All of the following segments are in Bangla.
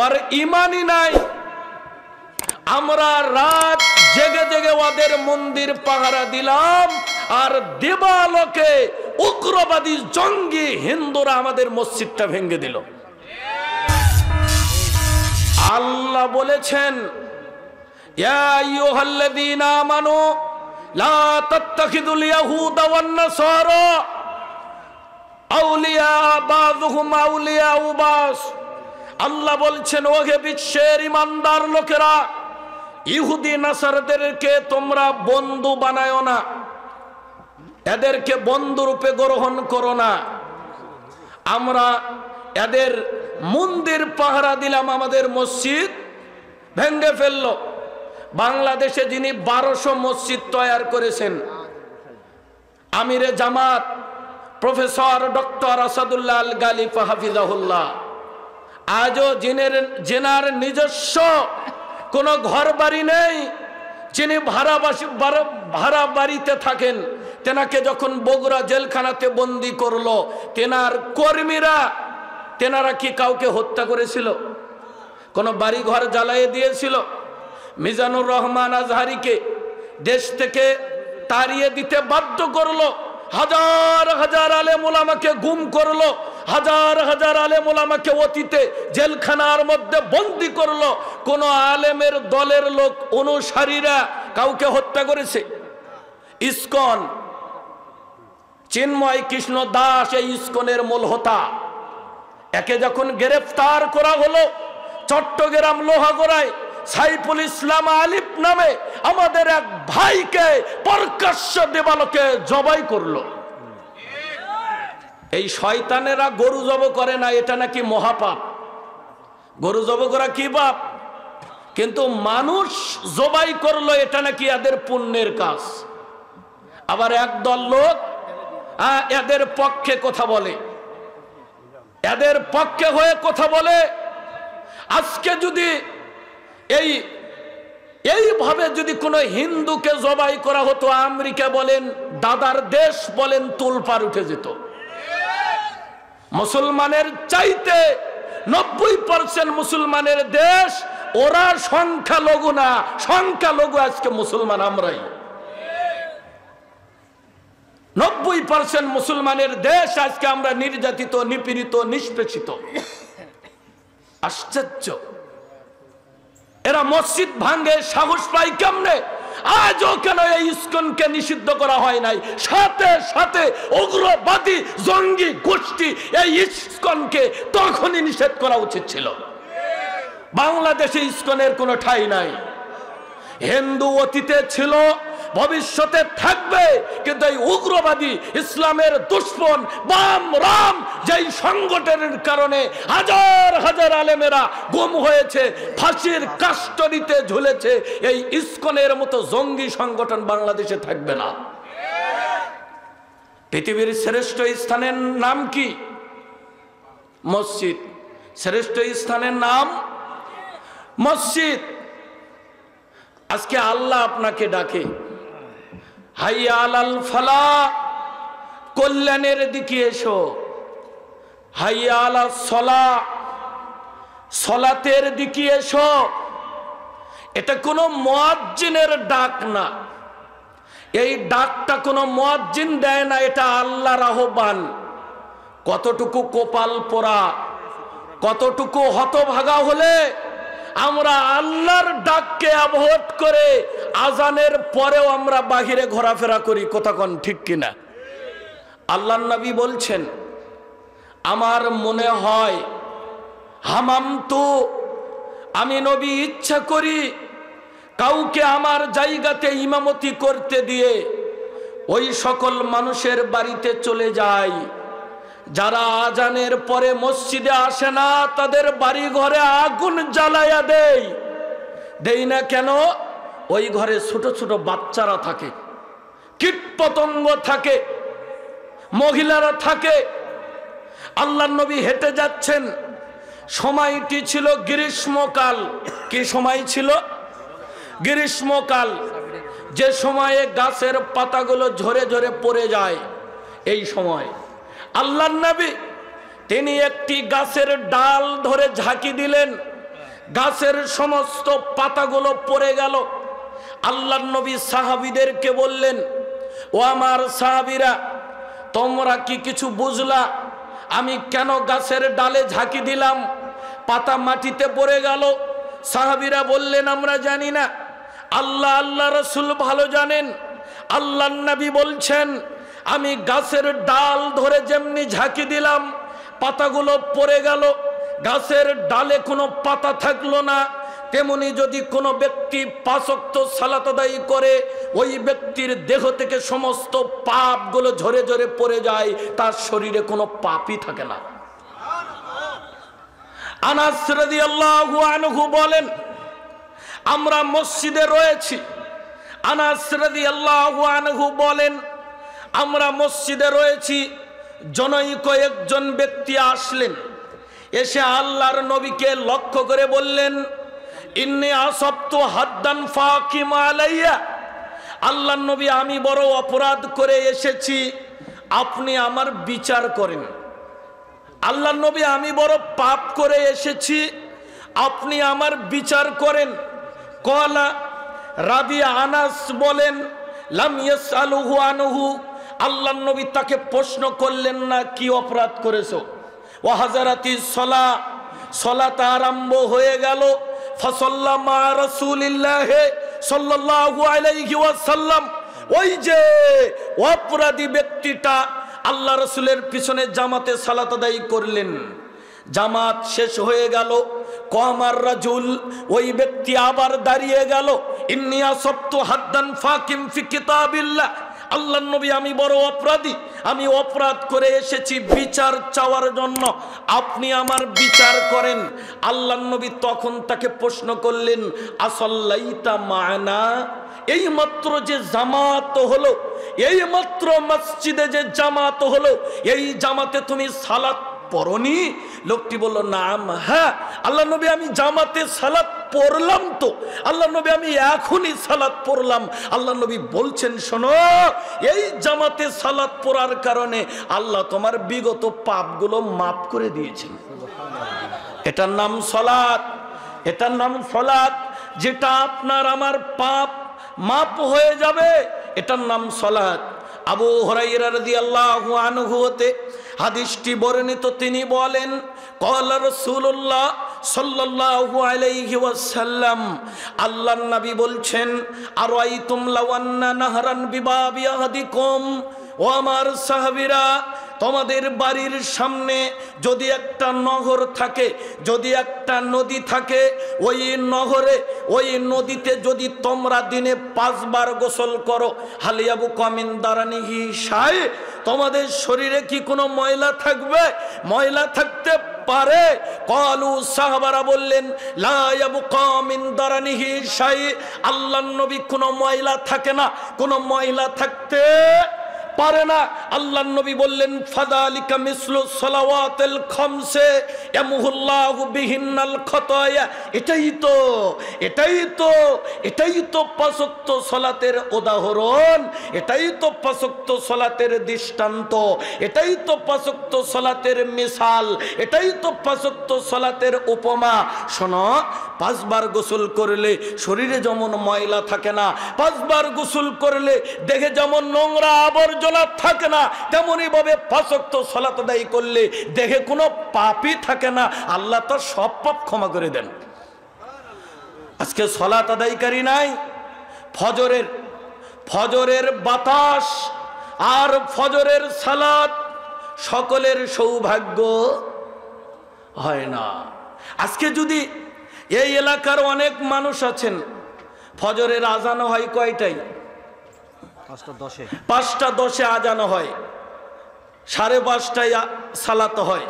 ওর ইমানই নাই। আমরা রাত জেগে জেগে ওদের মন্দির পাহারা দিলাম, আর দেবালোকে উগ্রবাদী জঙ্গি হিন্দুরা আমাদের মসজিদটা ভেঙে দিল। আল্লাহ বলেছেন, ইয়া আইয়ুহাল্লাযীনা আমানু লা তাত্তাখিযুল ইয়াহুদা ওয়ান নাসারা আউলিয়া বাযুহুম আউলিয়া বাস। আল্লাহ বলছেন, ওহে বিশ্বের ইমানদার লোকেরা, ইহুদি নাসারাদেরকে তোমরা বন্ধু বানায়ো না, এদেরকে বন্ধু রূপে গ্রহণ করো না। আমরা এদের মন্দির পাহারা দিলাম, আমাদের মসজিদ ভেঙে ফেললো। বাংলাদেশে যিনি 1200 মসজিদ তৈরি করেছেন, আমিরে জামাত প্রফেসর ডক্টর আসাদুল্লাহ আল গালিব হাফিজাহুল্লাহ, আজও জেনার নিজস্ব কোনো ঘর বাড়ি নেই, যিনি ভাড়া বাড়িতে থাকেন, তেনাকে যখন বগুড়া জেলখানাতে বন্দি করলো, তেনার কর্মীরা তেনারা কি কাউকে হত্যা করেছিল? কোন বাড়ি ঘর জ্বালিয়ে দিয়েছিল? মিজানুর রহমান আজহারিকে দেশ থেকে তাড়িয়ে দিতে বাধ্য করলো, হাজার হাজার আলেম ওলামাকে গুম করলো, হাজার হাজার আলেম ওলামাকে অতীতে জেলখানার মধ্যে বন্দী করলো। কোন আলেমের দলের লোক অনুসারীরা কাউকে হত্যা করেছে? ইসকন, চিন্ময় কৃষ্ণ দাস এই ইসকনের মূল হোতা, একে যখন গ্রেফতার করা হলো চট্টগ্রাম লোহাগড়ায়, সাইফুল ইসলাম আলিফ নামে আমাদের এক ভাইকে প্রকাশ্য দেবালোকে জবাই করলো। এই শয়তানেরা গরু জব করে না, এটা নাকি মহাপাপ। গরু জব করা কি পাপ, কিন্তু মানুষ জবাই করলো এটা নাকি এদের পুণ্যের কাজ। আবার একদল লোক এদের পক্ষে কথা বলে, এদের পক্ষে হয়ে কথা বলে। আজকে যদি এইভাবে যদি কোনো হিন্দুকে জবাই করা হতো, আমেরিকা বলেন, দাদার দেশ বলেন, তুলপার উঠে যেত। মুসলমানের চাইতে 90% মুসলমানের দেশ, ওরা সংখ্যালঘু না, সংখ্যালঘু আজকে মুসলমান আমরাই। 90% মুসলমানের দেশ আজকে আমরা নির্যাতিত, নিপীড়িত, নিষ্পেষিত। আশ্চর্য, এরা মসজিদ ভাঙ্গে সাহস পায় কেমনে? আজও কেন এই ইসকনকে নিষিদ্ধ করা হয় নাই? সাথে সাথে উগ্রবাদী জঙ্গি গোষ্ঠী এই ইসকনকে তখনই নিষেধ করা উচিত ছিল। বাংলাদেশে ইসকনের কোনো ঠাঁই নাই। হিন্দু অতীতে ছিল, ভবিষ্যতে থাকবে, কিন্তু এই উগ্রবাদী ইসলামের দুশ্মন বাম রাম যেই সংগঠনের কারণে হাজার হাজার আলেমেরা গুম হয়েছে, ফাঁসির কাস্টডিতে ঝুলেছে, এই ইসকনের মতো জঙ্গি সংগঠন বাংলাদেশে থাকবে না। পৃথিবীর শ্রেষ্ঠ স্থানের নাম কি? মসজিদ। শ্রেষ্ঠ স্থানের নাম মসজিদ। আজকে আল্লাহ আপনাকে ডাকে, হাইয়া আলাল ফালাহ, কল্যাণের দিকে এসো। হাইয়া আলাস সালাহ, সালাতের দিকে এসো। এটা কোনো মুয়াজ্জিনের ডাক না, এই ডাকটা কোনো মুয়াজ্জিন দেয় না, এটা আল্লাহর আহ্বান। কতটুকু কপাল পোড়া, কতটুকু হতভাগা হলে আমরা আল্লাহর ডাককে অ্যাভয়েড করে আজানের পরেও আমরা বাহিরে ঘোরাফেরা করি। কথা কোন ঠিক কিনা? আল্লাহর নবী বলছেন, আমার মনে হয় হামামতু, আমি নবী ইচ্ছা করি কাউকে আমার জায়গাতে ইমামতি করতে দিয়ে ওই সকল মানুষের বাড়িতে চলে যাই যারা আজানের পরে মসজিদে আসে না, তাদের বাড়ি ঘরে আগুন জ্বালায়া দেই না কেন? ওই ঘরে ছোট ছোট বাচ্চারা থাকে, কীটপতঙ্গ থাকে, মহিলারা থাকে। আল্লাহর নবী হেঁটে যাচ্ছেন, সময়টি ছিল গ্রীষ্মকাল। কি সময় ছিল? গ্রীষ্মকাল, যে সময়ে গাছের পাতাগুলো ঝরে ঝরে পড়ে যায়। এই সময় আল্লাহর নবী তিনি একটি গাছের ডাল ধরে ঝাঁকি দিলেন, গাছের সমস্ত পাতাগুলো পড়ে গেল। আল্লাহর নবী সাহাবীদেরকে বললেন, ও আমার সাহাবীরা, তোমরা কি কিছু বুঝলা? আমি কেন গাছের ডালে ঝাঁকি দিলাম, পাতা মাটিতে পড়ে গেল? সাহাবীরা বললেন, আমরা জানি না, আল্লাহ রাসূল ভালো জানেন। আল্লাহর নবী বলছেন, আমি গাছের ডাল ধরে যেমনি ঝাঁকি দিলাম, পাতাগুলো পড়ে গেল, গাছের ডালে কোনো পাতা থাকলো না। তেমনি যদি কোনো ব্যক্তি 5 ওয়াক্ত সালাত আদায় করে, ওই ব্যক্তির দেহ থেকে সমস্ত পাপগুলো ঝরে ঝরে পড়ে যায়, তার শরীরে কোনো পাপই থাকে না। আনাস রাদিয়াল্লাহু আনহু বলেন, আমরা মসজিদে রয়েছি। আনাস রাদিয়াল্লাহু আনহু বলেন, আমরা মসজিদে রয়েছি, জনৈক একজন ব্যক্তি আসলেন, এসে আল্লাহর নবীকে লক্ষ্য করে বললেন, ইন্নী আসাবতু হাদ্দান ফাকিম আলাইয়া। আল্লাহর নবী, আমি বড় অপরাধ করে এসেছি, আপনি আমার বিচার করেন। আল্লাহর নবী, আমি বড় পাপ করে এসেছি, আপনি আমার বিচার করেন। কলা রাবি আনাস বলেন, লাম ইয়াসআলুহু আনহু। আল্লাহর নবী তাকে প্রশ্ন করলেন না, কি অপরাধ করেছো? ওয়া হাজারাতিস সালাহ, সালাত আরম্ভ হয়ে গেল। ফাসাল্লা মা রাসূলিল্লাহ সাল্লাল্লাহু আলাইহি ওয়াসাল্লাম। ওই যে অপরাধী ব্যক্তিটা আল্লাহ রাসূলের পিছনে জামাতে সালাত আদায় করলেন, জামাত শেষ হয়ে গেল। কমার রাজুল, ওই ব্যক্তি আবার দাঁড়িয়ে গেল। ইন্নী আসাবতু হাদ্দান ফাকিম ফি কিতাবিল্লাহ। আল্লাহর নবী, আমি বড় অপরাধী, আমি অপরাধ করে এসেছি বিচার চাওয়ার জন্য, আপনি আমার বিচার করেন। আল্লাহর নবী তখন তাকে প্রশ্ন করলেন, আসাল্লাইতা মা'না। এই মাত্র যে জামাত হলো, এই মাত্র মসজিদে যে জামাত হলো, এই জামাতে তুমি সালাত পড়নি? লোকটি বলল, নাম, হ্যাঁ আল্লাহ নবী, আমি জামাতে সালাত পড়লাম তো। আল্লাহ নবী, আমি এখনই সালাত পড়লাম। আল্লাহ নবী বলছেন, শোনো, এই জামাতে সালাত পড়ার কারণে আল্লাহ তোমার বিগত পাপগুলো মাফ করে দিয়েছেন। এটার নাম সালাত, এটার নাম সালাত। যেটা আপনার আমার পাপ মাফ হয়ে যাবে, এটার নাম সালাত। আবু হুরায়রা রাদিয়াল্লাহু আনহু হতে হাদিসটি বর্ণিত, তিনি বলেন, ক্বালা রাসূলুল্লাহ সাল্লাল্লাহু আলাইহি ওয়াসাল্লাম, আল্লাহর নবী বলছেন, আরাইতুম লাও আন্না নাহরান বিবাবি আহাদিকুম। ও আমার সাহাবীরা, তোমাদের বাড়ির সামনে যদি একটা নহর থাকে, যদি একটা নদী থাকে, ওই নহরে, ওই নদীতে যদি তোমরা দিনে 5 বার গোসল করো, হালিয়াবু কামিন দারানিহি শাই, তোমাদের শরীরে কি কোনো ময়লা থাকবে? ময়লা থাকতে পারে? ক্বালু, সাহাবারা বললেন, লা ইয়াবকা মিন দারানিহি শাই। আল্লাহর নবী, কোনো ময়লা থাকে না, কোনো ময়লা থাকতে পারে না। আল্লাহর নবী বললেন, ফাদালিকা মিসলু সালাওয়াতিল খামসে ইয়ামহুল্লাহু বিহিন্নাল খাতায়া। এটাই তো 5 ওয়াক্ত সালাতের উদাহরণ, এটাই তো 5 ওয়াক্ত সালাতের দৃষ্টান্ত, এটাই তো 5 ওয়াক্ত সালাতের মিসাল, এটাই তো 5 ওয়াক্ত সালাতের উপমা। শোনো, 5 বার গোসল করলে শরীরে যেমন ময়লা থাকে না, 5 বার গোসল করলে দেখে যেমন নোংরা আবর্জনা থাকে না, তেমনি ভাবে 5 ওয়াক্ত সালাত আদায় করলে দেখে কোনো পাপই থাকে না। আল্লাহ তো সব পাপ ক্ষমা করে দেন। আজকে সালাত আদায়কারী নাই। ফজরের বাতাস আর ফজরের সালাত সকলের সৌভাগ্য হয় না। আজকে যদি এই এলাকার অনেক মানুষ আছেন, ফজরের আজান হয় কয়টায়? 5:10 আজান হয়, 5:30টায় সালাত হয়।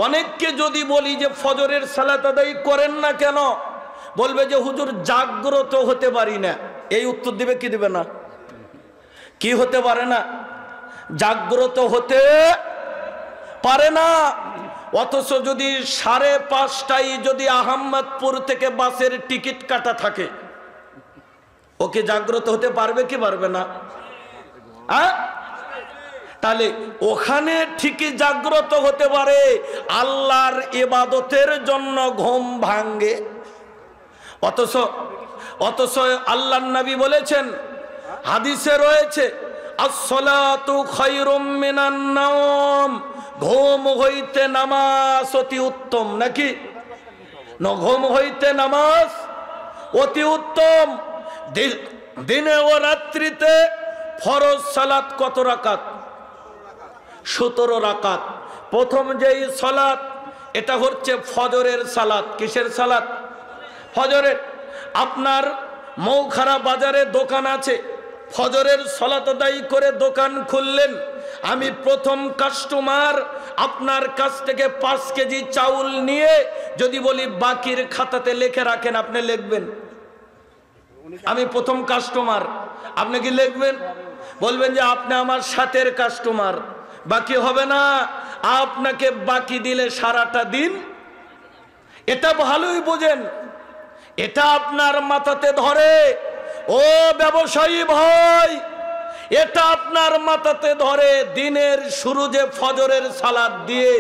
অনেককে যদি বলি যে ফজরের সালাত আদায় করেন না কেন, বলবে যে হুজুর জাগ্রত হতে পারি না। এই উত্তর দিবে কি দিবে না? কি হতে পারে না? জাগ্রত হতে পারে না। অথচ যদি 5:30টায় যদি আহমদপুর থেকে বাসের টিকিট কাটা থাকে, ওকে জাগ্রত হতে পারবে কি পারবে না? তাহলে ওখানে ঠিকই জাগ্রত হতে পারে, আল্লাহর ইবাদতের জন্য ঘুম ভাঙ্গে। অথচ আল্লাহর নবী বলেছেন, হাদিসে রয়েছে, আসসালাতু খায়রুম মিনান নাওম, ঘুম হইতে নামাজ অতি উত্তম। নাকি ঘুম হইতে নামাজ অতি উত্তম। দিনে ও রাত্রিতে ফরজ সালাত কত রাকাত? 17 রাকাত। প্রথম যেই সালাত, এটা হচ্ছে ফজরের সালাত। কিসের সালাত? ফজরের। আপনার মৌখারা বাজারে দোকান আছে, ফজরের সালাত আদায় করে দোকান খুললেন। আমি প্রথম কাস্টমার, আপনার কাছ থেকে 5 কেজি চাউল নিয়ে যদি বলি বাকির খাতাতে লিখে রাখেন, আপনি লিখবেন? আমি প্রথম কাস্টমার, আপনি কি লিখবেন? বলবেন যে আপনি আমার সাথের কাস্টমার, বাকি হবে না। আপনাকে বাকি দিলে সারাটা দিন। এটা ভালোই বোঝেন, এটা আপনার মাথাতে ধরে। ও ব্যবসায়ী ভাই, এটা আপনার মাথাতে ধরে। দিনের শুরু যে ফজরের সালাত দিয়ে,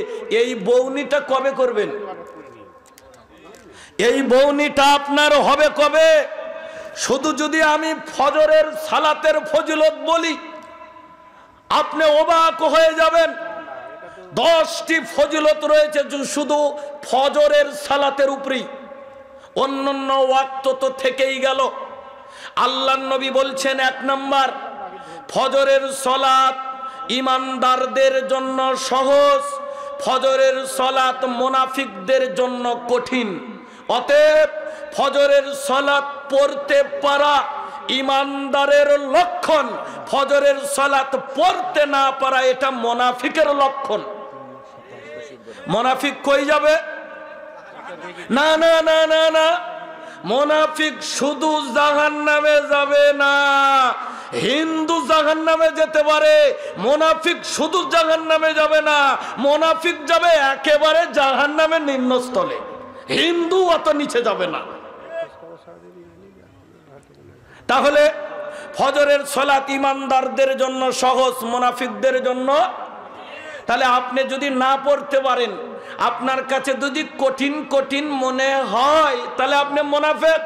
এই বউনিটা কবে করবেন? এই বউনিটা আপনার হবে কবে? শুধু যদি আমি ফজরের সালাতের ফজিলত বলি, আপনি অবাক হয়ে যাবেন। 10টি ফজিলত রয়েছে শুধু ফজরের সালাতের উপরেই। অন্যান্য ওয়াক্ত তো থেকেই গেল। আল্লাহর নবী বলছেন, 1 নাম্বার, ফজরের সালাত ঈমানদারদের জন্য সহজ, ফজরের সালাত মুনাফিকদের জন্য কঠিন। অতএব ফজরের সালাত পড়তে পারা ঈমানদারের লক্ষণ, ফজরের সালাত পড়তে না পারা এটা মুনাফিকের লক্ষণ। মুনাফিক কই যাবে? না না না না না, মুনাফিক শুধু জাহান্নামে যাবে না, হিন্দু জাহান্নামে যেতে পারে। মুনাফিক শুধু জাহান্নামে যাবে না, মুনাফিক যাবে একেবারে জাহান্নামের নিম্নস্থলে। হিন্দু অত নিচে যাবে না। তাহলে ফজরের সালাত ঈমানদারদের জন্য সহজ, মুনাফিকদের জন্য। তাহলে আপনি যদি না পড়তে পারেন, আপনার কাছে যদি কঠিন কঠিন মনে হয়, তাহলে আপনি মুনাফিক।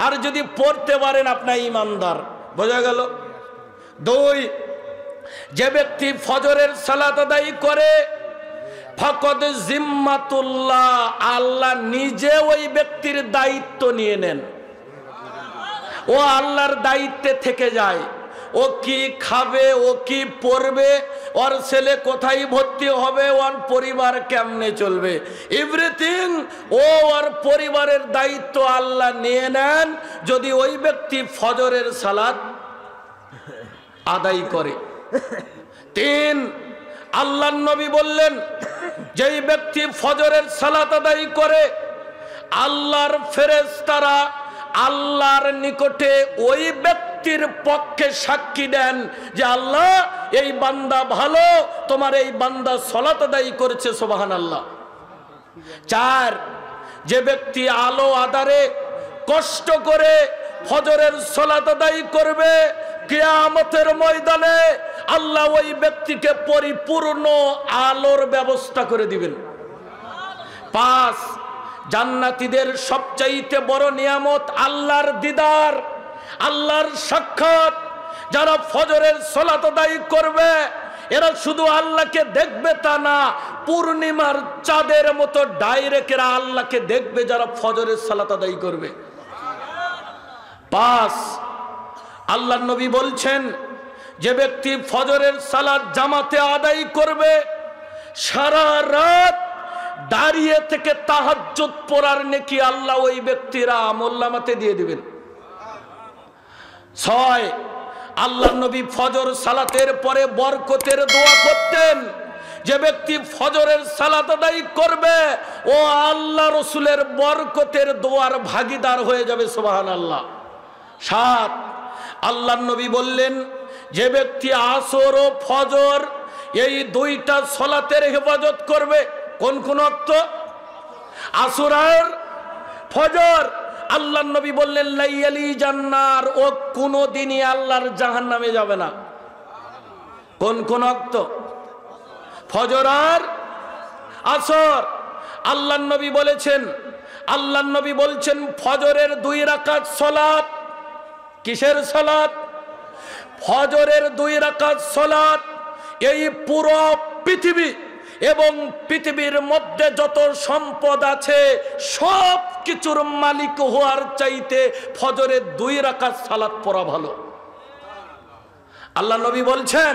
আর যদি পড়তে পারেন, আপনার ঈমানদার। বোঝা গেল? 2, যে ব্যক্তি ফজরের সালাত আদায় করে, ফাকাদ জিম্মাতুল্লাহ, আল্লাহ নিজে ওই ব্যক্তির দায়িত্ব নিয়ে নেন। ও আল্লাহর দায়িত্বে থেকে যায়। ও কি খাবে, ও কি পড়বে, ওর ছেলে কোথায় ভর্তি হবে, ওর পরিবার কেমনে চলবে, এভরিথিং ও ওর পরিবারের দায়িত্ব আল্লাহ নিয়ে নেন যদি ওই ব্যক্তি ফজরের সালাত আদায় করে। 3, আল্লাহর নবী বললেন, যেই ব্যক্তি ফজরের সালাত আদায় করে, আল্লাহর ফেরেশতারা আল্লাহর নিকটে ওই ব্যক্তির পক্ষে সাক্ষী দেন যে আল্লাহ, এই বান্দা ভালো, তোমার এই বান্দা সালাত আদায় করেছে, সুবহানাল্লাহ। 4, যে ব্যক্তি আলো আধারে কষ্ট করে ফজরের সালাত আদায় করবে, কিয়ামতের ময়দানে আল্লাহ ওই ব্যক্তিকে পরিপূর্ণ আলোর ব্যবস্থা করে দিবেন। 5, জান্নাতীদের সবচাইতে বড় নিয়ামত আল্লাহর দিদার, আল্লাহর সাক্ষাৎ। যারা ফজরের সালাত আদায় করবে, এরা শুধু আল্লাহকে দেখবে তা না, পূর্ণিমার চাঁদের মতো ডাইরেক্ট এরা আল্লাহকে দেখবে যারা ফজরের সালাত আদায় করবে। 5, আল্লাহর নবী বলছেন, যে ব্যক্তি ফজরের সালাত জামাতে আদায় করবে, সারা রাত দাঁড়িয়ে থেকে তাহাজ্জুদ পড়ার নেকি আল্লাহ ওই ব্যক্তির আমলনামাতে দিয়ে দিবেন। 6, আল্লাহর নবী ফজর সালাতের পরে বরকতের দোয়া করতেন। যে ব্যক্তি ফজরের সালাত আদায় করবে, ও আল্লাহ রসুলের বরকতের দোয়ার ভাগীদার হয়ে যাবে, সুবহানাল্লাহ। 7, আল্লাহর নবী বললেন, যে ব্যক্তি আসর ও ফজর এই 2টা সালাতের হেফাজত করবে। কোন কোন ওয়াক্ত? আসর আর ফজর। আল্লাহর নবী বললেন, লাইয়ালি জান্নার, ও কোনদিনই আল্লাহর জাহান্নামে যাবে না। কোন কোন ওয়াক্ত? ফজর আর আসর। আল্লাহর নবী বলেছেন, আল্লাহর নবী বলছেন ফজরের 2 রাকাত সালাত। কিসের সালাত? ফজরের 2 রাকাত সালাত এই পুরো পৃথিবী এবং পৃথিবীর মধ্যে যত সম্পদ আছে সব কিছুর মালিক হওয়ার চাইতে ফজরের 2 রাকাত সালাত পড়া ভালো। আল্লাহ নবী বলছেন,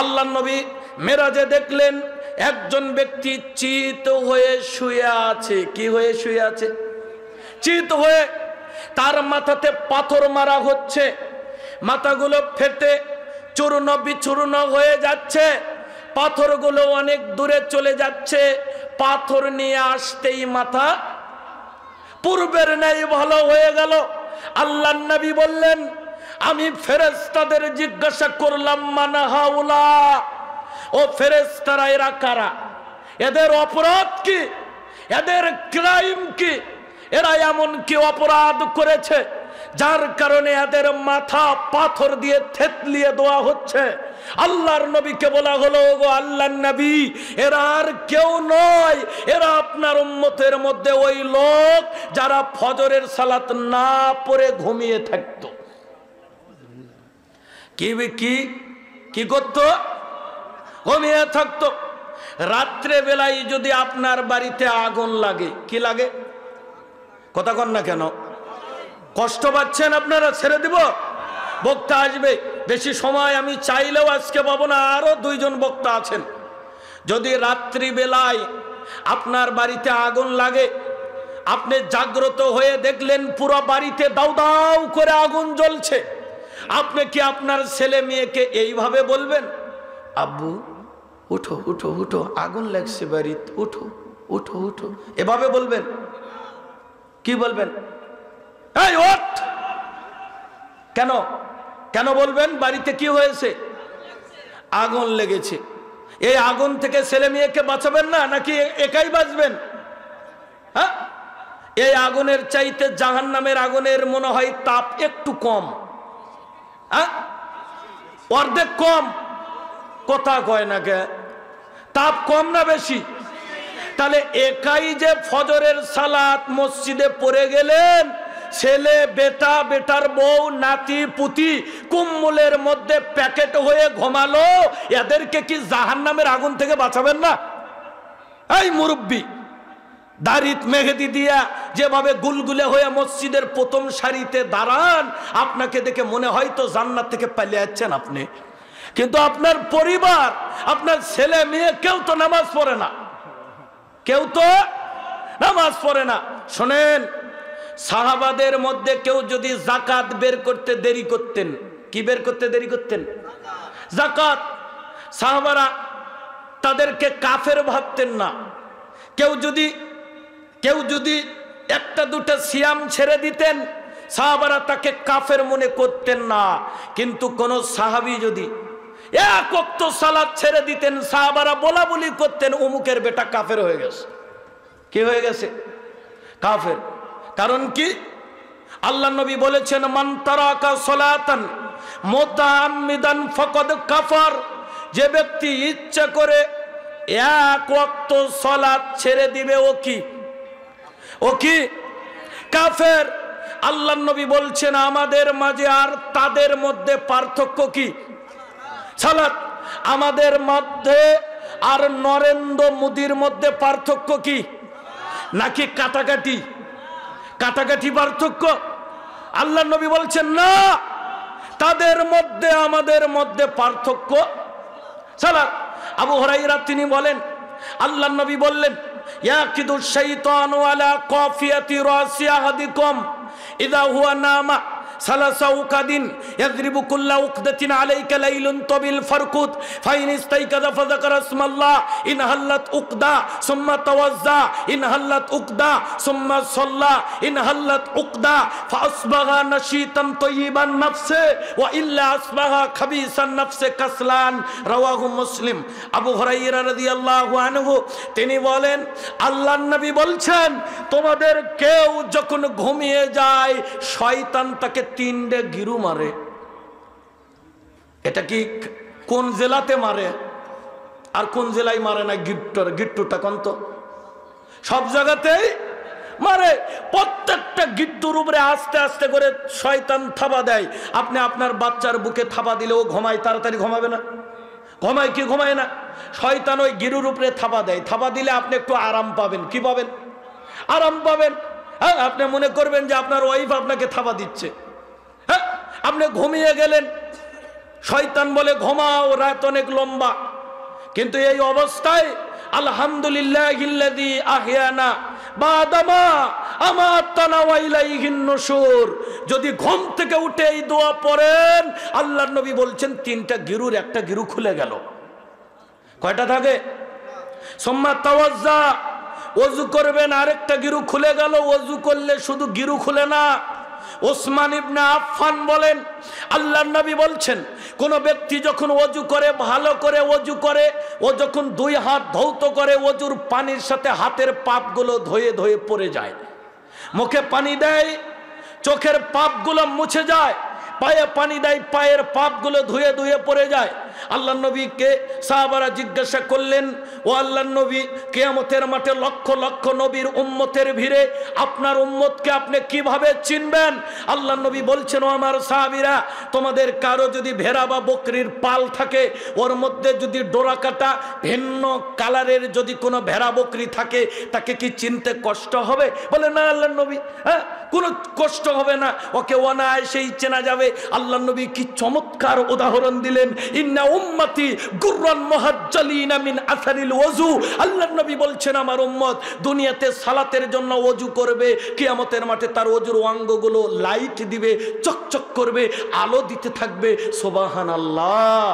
আল্লাহ নবী মেরাজে দেখলেন একজন ব্যক্তি চিত হয়ে শুয়ে আছে। কি হয়ে শুয়ে আছে? চিত হয়ে। তার মাথাতে পাথর মারা হচ্ছে, মাথাগুলো ফেটে চূর্ণ বিচূর্ণ হয়ে যাচ্ছে, পাথরগুলো অনেক দূরে চলে যাচ্ছে। পাথর নিয়ে আসতেই মাথা পূর্বের ন্যায় ভালো হয়ে গেল। আল্লাহর নবী বললেন, আমি ফেরেশতাদের জিজ্ঞাসা করলাম, মান হাউলা, ও ফেরেশতারা এরা কারা? এদের অপরাধ কি? এদের ক্রাইম কি? এরা এমন কি অপরাধ করেছে যার কারণে এদের মাথা পাথর দিয়ে থেতলিয়ে দেওয়া হচ্ছে? আল্লাহর নবীকে বলা হলো, গো আল্লাহর নবী, এরা আর কেউ নয়, এরা আপনার উম্মতের মধ্যে ওই লোক যারা ফজরের সালাত না পড়ে ঘুমিয়ে থাকতো। কি কি করত? ঘুমিয়ে থাকতো। রাত্রে বেলায় যদি আপনার বাড়িতে আগুন লাগে, কি লাগে? কথা কন না কেন? কষ্ট পাচ্ছেন আপনারা? ছেড়ে দিব, বক্তা আসবে। বেশি সময় আমি চাইলেও আজকে পাবো না, আরো 2 জন বক্তা আছেন। যদি রাত্রি বেলায় আপনার বাড়িতে আগুন লাগে, আপনি জাগ্রত হয়ে দেখলেন পুরো বাড়িতে দাউ দাউ করে আগুন জ্বলছে, আপনি কি আপনার ছেলে মেয়েকে এইভাবে বলবেন, আব্বু উঠো উঠো উঠো, আগুন লাগছে বাড়িতে, উঠো উঠো উঠো? এভাবে বলবেন? কি বলবেন? এই ওঠ! কেন কেন বলবেন? বাড়িতে কি হয়েছে? আগুন লেগেছে। এই আগুন থেকে ছেলে মেয়েকে বাঁচাবেন না, নাকি একাই বাঁচবেন? হ্যাঁ, এই আগুনের চাইতে জাহান্নামের আগুনের মনে হয় তাপ একটু কম। হ্যাঁ, অর্ধেক কম। কথা কয় না কে? তাপ কম না বেশি? তাহলে একাই যে ফজরের সালাত মসজিদে পড়ে গেলেন, ছেলে বেটা, বেটার বউ, নাতি পুতি কুম্মলের মধ্যে প্যাকেট হয়ে ঘুমালো, এদেরকে কি জাহান্নামের আগুন থেকে বাঁচাবেন না? এই মুরব্বি, দাড়িত মেহেদি দিয়া যেভাবে গুলগুলে হয়ে মসজিদের প্রথম সারিতে দাঁড়ান, আপনাকে দেখে মনে হয় তো জান্নাত থেকে পালিয়ে যাচ্ছেন আপনি। কিন্তু আপনার পরিবার, আপনার ছেলে মেয়ে কেউ তো নামাজ পড়ে না, কেউ তো নামাজ পড়ে না। শোনেন, সাহাবাদের মধ্যে কেউ যদি যাকাত বের করতে দেরি করতেন, কি বের করতে দেরি করতেন? যাকাত। সাহাবারা তাদেরকে কাফের ভাবতেন না। কেউ যদি একটা দুটা সিয়াম ছেড়ে দিতেন, সাহাবারা তাকে কাফের মনে করতেন না। কিন্তু কোন সাহাবী যদি 1 ওয়াক্ত সালাত ছেড়ে দিতেন, সাহাবারা বলা বলি করতেন, অমুকের বেটা কাফের হয়ে গেছে। কি হয়ে গেছে? কাফের। কারণ কি? আল্লাহ নবী বলেছেন, মান তারাকা সালাতান মুতাআম্মিদান ফাকাদ কাফার। যে ব্যক্তি ইচ্ছা করে 1 ওয়াক্ত সালাত ছেড়ে দিবে, ও কি কাফের। আল্লাহ নবী বলছেন, আমাদের মাঝে আর তাদের মধ্যে পার্থক্য কি? সালাত। আমাদের মধ্যে আর নরেন্দ্র মোদীর মধ্যে পার্থক্য কি? নাকি কাটাকাটি পার্থক্য? আল্লাহ নবী বলছেন, না, তাদের মধ্যে আমাদের মধ্যে পার্থক্য সালাত। আবু হুরায়রা তিনি বলেন, আল্লাহ নবী বললেন, ইয়াকিদু শাইতানু আলা কাফিয়াতি রাসি আহাদিকুম ইযা হুয়া নামা সালাসা উকাদিন ইয়াযরিবু কুল্লা উকদাতিন আলাইকা লাইলুন তাবিল ফারকুত ফাইন ইস্তাইকাযা ফাযাকারা ইসমাল্লাহ ইন হাল্লাত উকদা সুম্মা তাওয়াজ্জা ইন হাল্লাত উকদা সুম্মা সাল্লা ইন হাল্লাত উকদা ফাসবাগা নাশীতান তাইয়িবান নাফসে ওয়া ইল্লা আসবাগা খাবিসান নাফসে কাসলান। রাওয়াহু মুসলিম। আবু হুরায়রা রাদিয়াল্লাহু আনহু তিনি বলেন, আল্লাহর নবী বলছেন, তোমাদের কেউ যখন ঘুমিয়ে যায়, শয়তান তাকে 3টে গিরু মারে। এটা কি কোন জেলাতে মারে আর কোন জেলায় মারে না? গিট্টুটা কোন তো সব জায়গাতেই মারে। প্রত্যেকটা গিট্টুর উপরে আস্তে আস্তে করে শয়তান থাবা দেয়। আপনি আপনার বাচ্চার বুকে থাবা দিলেও ঘুমায়, তাড়াতাড়ি ঘুমাবে না? ঘুমায় কি ঘুমায় না? শয়তান ওই গিরুর উপরে থাবা দেয়। থাবা দিলে আপনি একটু আরাম পাবেন। কি পাবেন? আরাম পাবেন। হ্যাঁ, আপনি মনে করবেন যে আপনার ওয়াইফ আপনাকে থাবা দিচ্ছে। হ্যাঁ, আপনি ঘুমিয়ে গেলেন, শয়তান বলে ঘুমাও, রাত অনেক লম্বা। কিন্তু এই অবস্থায় আলহামদুলিল্লাহিল্লাযী আহইয়ানা বাদামা আমাতানা ওয়া ইলাইহিন নুশুর, যদি ঘুম থেকে উঠে এই দোয়া পড়েন, আল্লাহর নবী বলছেন 3টা গিরুর একটা গিরু খুলে গেল। কয়টা থাকে? সুম্মা তাওয়াজ্জা, ওযু করবেন, আরেকটা গিরু খুলে গেল। ওযু করলে শুধু গিরু খুলে না। ওসমান ইবনে আফফান বলেন, আল্লাহর নবী বলছেন, কোন ব্যক্তি যখন ওযু করে, ভালো করে ওযু করে, ও যখন 2 হাত ধৌত করে, ওযুর পানির সাথে হাতের পাপগুলো ধুয়ে ধুয়ে পড়ে যায়। মুখে পানি দেয়, চোখের পাপগুলো মুছে যায়। পায়ে পানি দেয়, পায়ের পাপগুলো ধুয়ে ধুয়ে পড়ে যায়। আল্লাহর নবীকে সাহাবারা জিজ্ঞাসা করলেন, ও আল্লাহর নবী, কিয়ামতের মাঠে লক্ষ লক্ষ নবীর উম্মতের ভিড়ে আপনার উম্মতকে আপনি কিভাবে চিনবেন? আল্লাহর নবী বলছেন, ও আমার সাহাবীরা, তোমাদের কারো যদি ভেড়া বা বকরির পাল থাকে, ওর মধ্যে যদি ডোরা কাটা ভিন্ন কালারের যদি কোনো ভেড়া বকরি থাকে, তাকে কি চিনতে কষ্ট হবে? বলে, না আল্লাহর নবী, হ্যাঁ, কোনো কষ্ট হবে না, ওকে অনায়াসেই চেনা যাবে। আল্লাহর নবী কি চমৎকার উদাহরণ দিলেন, ইন্না উম্মতি গুররান মুহাজ্জালিনা মিন আসারিল ওযু। আল্লাহর নবী বলছেন, আমার উম্মত দুনিয়াতে সালাতের জন্য ওযু করবে, কিয়ামতের মাঠে তার ওযুর অঙ্গগুলো লাইট দিবে, চকচক করবে, আলো দিতে থাকবে। সুবহানাল্লাহ।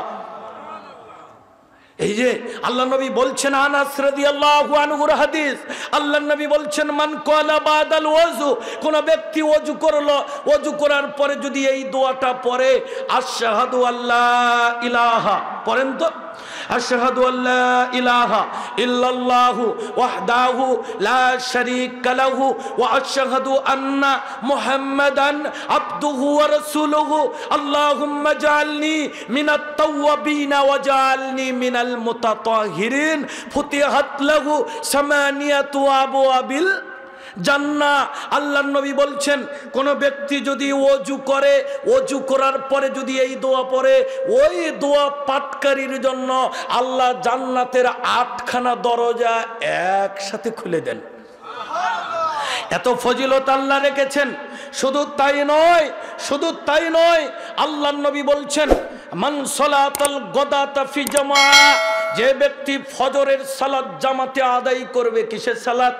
এই যে আল্লাহর নবী বলছেন, আনাস রাদিয়াল্লাহু আনহুর হাদিস, আল্লাহর নবী বলছেন, মান ক্বালা বাদাল ওযু, কোন ব্যক্তি ওযু করলো, ওযু করার পরে যদি এই দোয়াটা পড়ে, আশহাদু আল্লা ইলাহা, পড়েন তো, আশহাদু আল্লা ইলাহা ইল্লাল্লাহু ওয়াহদাহু লা শারীকা লাহু ওয়া আশহাদু আন্না মুহাম্মাদান আবদুহু ওয়া রাসূলুহু আল্লাহুম্মা জাআলনি মিনাত তাওয়াবিনা ওয়া জাআলনি মিনাল মুতাতাহহিরিন, ফুতিহাত লাহু সামানিয়াতু আবওয়াবিল জান্নাহ। আল্লাহর নবী বলছেন, কোন ব্যক্তি যদি ওযু করে, ওযু করার পরে যদি এই দোয়া পড়ে, ওই দোয়া পাঠকারীর জন্য আল্লাহ জান্নাতের 8খানা দরজা একসাথে খুলে দেন। এত ফজিলত আল্লাহ রেখেছেন। শুধু তাই নয়, শুধু তাই নয়, আল্লাহর নবী বলছেন, মান সালাতাল গাদাতা ফি জামাআ, যে ব্যক্তি ফজরের সালাত জামাতে আদায় করবে। কিসের সালাত?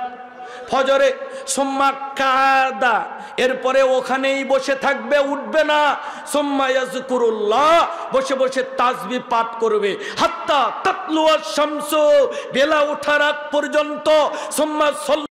ফজরে। সুম্মা কাদা, এরপরে ওখানেই বসে থাকবে, উঠবে না। সুম্মা ইয়াজকুরুল্লাহ, বসে বসে তাসবিহ পাঠ করবে। হাত্তা তাতলুয়াশ শামসু, বেলা ওঠার আগ পর্যন্ত। সুম্মা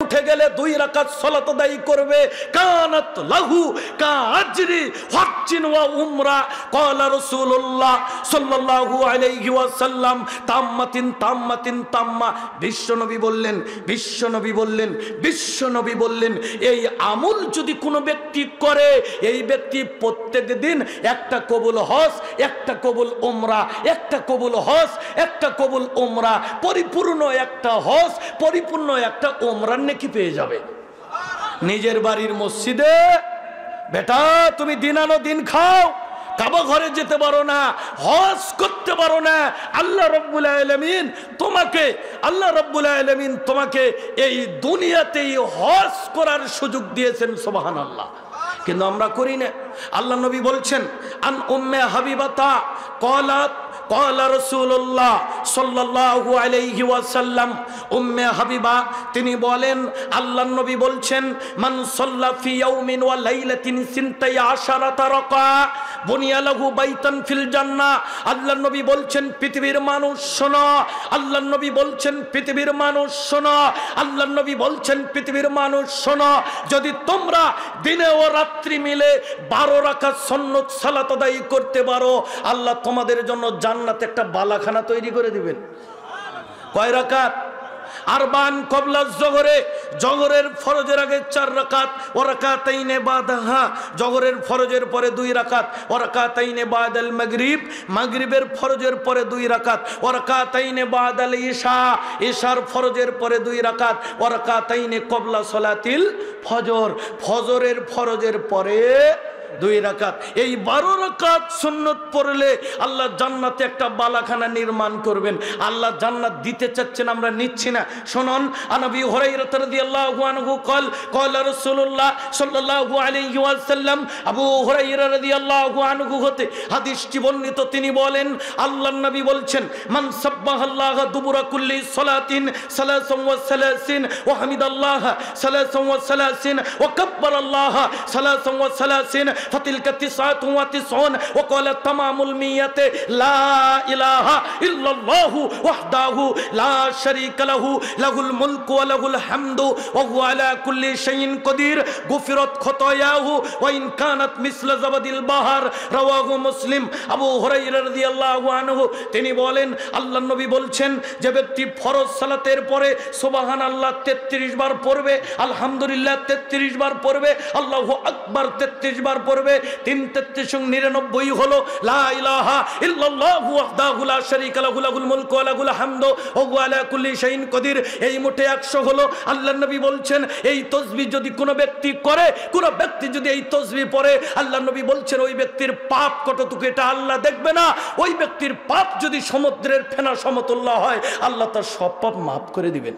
উঠে গেলে 2 রাকাত সালাত আদায় করবে। কানাত লাহু কাআজরি হজ্জিন ওয়া উমরা। ক্বালা রাসূলুল্লাহ সাল্লাল্লাহু আলাইহি ওয়াসাল্লাম তাম্মাতিন তাম্মাতিন তাম্মা। বিশ্বনবী বললেন, বিশ্বনবী বললেন, বিশ্বনবী বললেন, এই আমল যদি কোনো ব্যক্তি করে, এই ব্যক্তি প্রত্যেক দিন একটা কবুল হজ, একটা কবুল উমরা, একটা কবুল হজ, একটা কবুল উমরা, পরিপূর্ণ একটা হজ, পরিপূর্ণ একটা উমরার নেকি পেয়ে যাবে। নিজের বাড়ির মসজিদে বেটা তুমি দিন আনো দিন খাও, কাবা ঘরে যেতে পারো না, হজ করতে পারো না, আল্লাহ রাব্বুল আলামিন তোমাকে, আল্লাহ রাব্বুল আলামিন তোমাকে এই দুনিয়াতেই হজ করার সুযোগ দিয়েছেন। সুবহানাল্লাহ। কিন্তু আমরা করি না। আল্লাহ নবী বলছেন, আন উম্মে হাবিবাতা ক্বালাত ক্বালা রাসূলুল্লাহ সাল্লাল্লাহু আলাইহি ওয়াসাল্লাম, উম্মে হাবিবা তিনি বলেন, আল্লাহর নবী বলছেন, মান সাল্লা ফি ইয়াউমিন ওয়া লাইলাতিন সিনতাই আশারাতা রাকা বুনিয়া লাহু বাইতান ফিল জান্নাহ। আল্লাহর নবী বলছেন, পৃথিবীর মানুষ শোনো, আল্লাহর নবী বলছেন, পৃথিবীর মানুষ শোনো, আল্লাহর নবী বলছেন, পৃথিবীর মানুষ শোনো, যদি তোমরা দিনে ও রাত্রি মিলে 12 রাকাত সুন্নত সালাত আদায় করতে পারো, আল্লাহ তোমাদের জন্য জান্নাতে একটা বালাখানা তৈরি করে দিবেন। কয় রাকাত? আরবান কবলা জোহরে, জোহরের ফরজের আগে 4 রাকাত, ওয়া রাকাতাইনে বাদাহা, জোহরের ফরজের পরে 2 রাকাত, ওয়া রাকাতাইনে বাদাল মাগরিব, মাগরিবের ফরজের পরে 2 রাকাত, ওয়া রাকাতাইনে বাদাল ইশা, ইশার ফরজের পরে 2 রাকাত, ওয়া রাকাতাইনে কবলা সলাতিল ফজর, ফজরের ফরজের পরে 2 রাকাত। এই 12 রাকাত সুন্নত পড়লে আল্লাহ জান্নাতে একটা বালাখানা নির্মাণ করবেন। আল্লাহ জান্নাত দিতে চাচ্ছেন, আমরা নিচ্ছি না। শুনুন, নবী হুরায়রা রাদিয়াল্লাহু আনহু قال রাসূলুল্লাহ সাল্লাল্লাহু আলাইহি ওয়াসাল্লাম, আবু হুরায়রা রাদিয়াল্লাহু আনহু হতে হাদিসটি বর্ণিত, তিনি বলেন আল্লাহর নবী বলছেন, মান সাব্বাহাল্লাহ দুবুরা কুল্লি সালাতিন সালাসান ওয়া সালাসিন ওয়া হামিদাল্লাহ সালাসান ওয়া সালাসিন ওয়া কাব্বারাল্লাহ সালাসান ওয়া সালাসিন فتلك 99 وقال تمام المية لا إله إلا الله وحده لا شريك له له الملك وله الحمد وهو على كل شيء قدير غفرت خطاياه وإن كانت مثل زبد البحر رواه مسلم। আবু হুরায়রা রাদিয়াল্লাহু আনহু তিনি বলেন আল্লাহর নবী বলছেন, যে ব্যক্তি ফরজ সালাতের পরে সুবহানাল্লাহ 33 বার পড়বে, আলহামদুলিল্লাহ 33 বার পড়বে, আল্লাহু আকবার 33 বার পড়বে, 3 33 99 হলো লা ইলাহা ইল্লাল্লাহু ওয়াহদাহু লা শারীকা লাহু লাহুল মুলকু ওয়া লাহুল হামদু ওয়া হুয়া আলা কুল্লি শাইইন কদির, এই মোটে 100 হলো। আল্লাহর নবী বলছেন এই তাসবিহ যদি কোনো ব্যক্তি করে, কোনো ব্যক্তি যদি এই তাসবিহ পড়ে, আল্লাহর নবী বলছেন ওই ব্যক্তির পাপ কতটুকু এটা আল্লাহ দেখবে না। ওই ব্যক্তির পাপ যদি সমুদ্রের ফেনা সমতুল্য হয়, আল্লাহ তার সব পাপ মাফ করে দিবেন।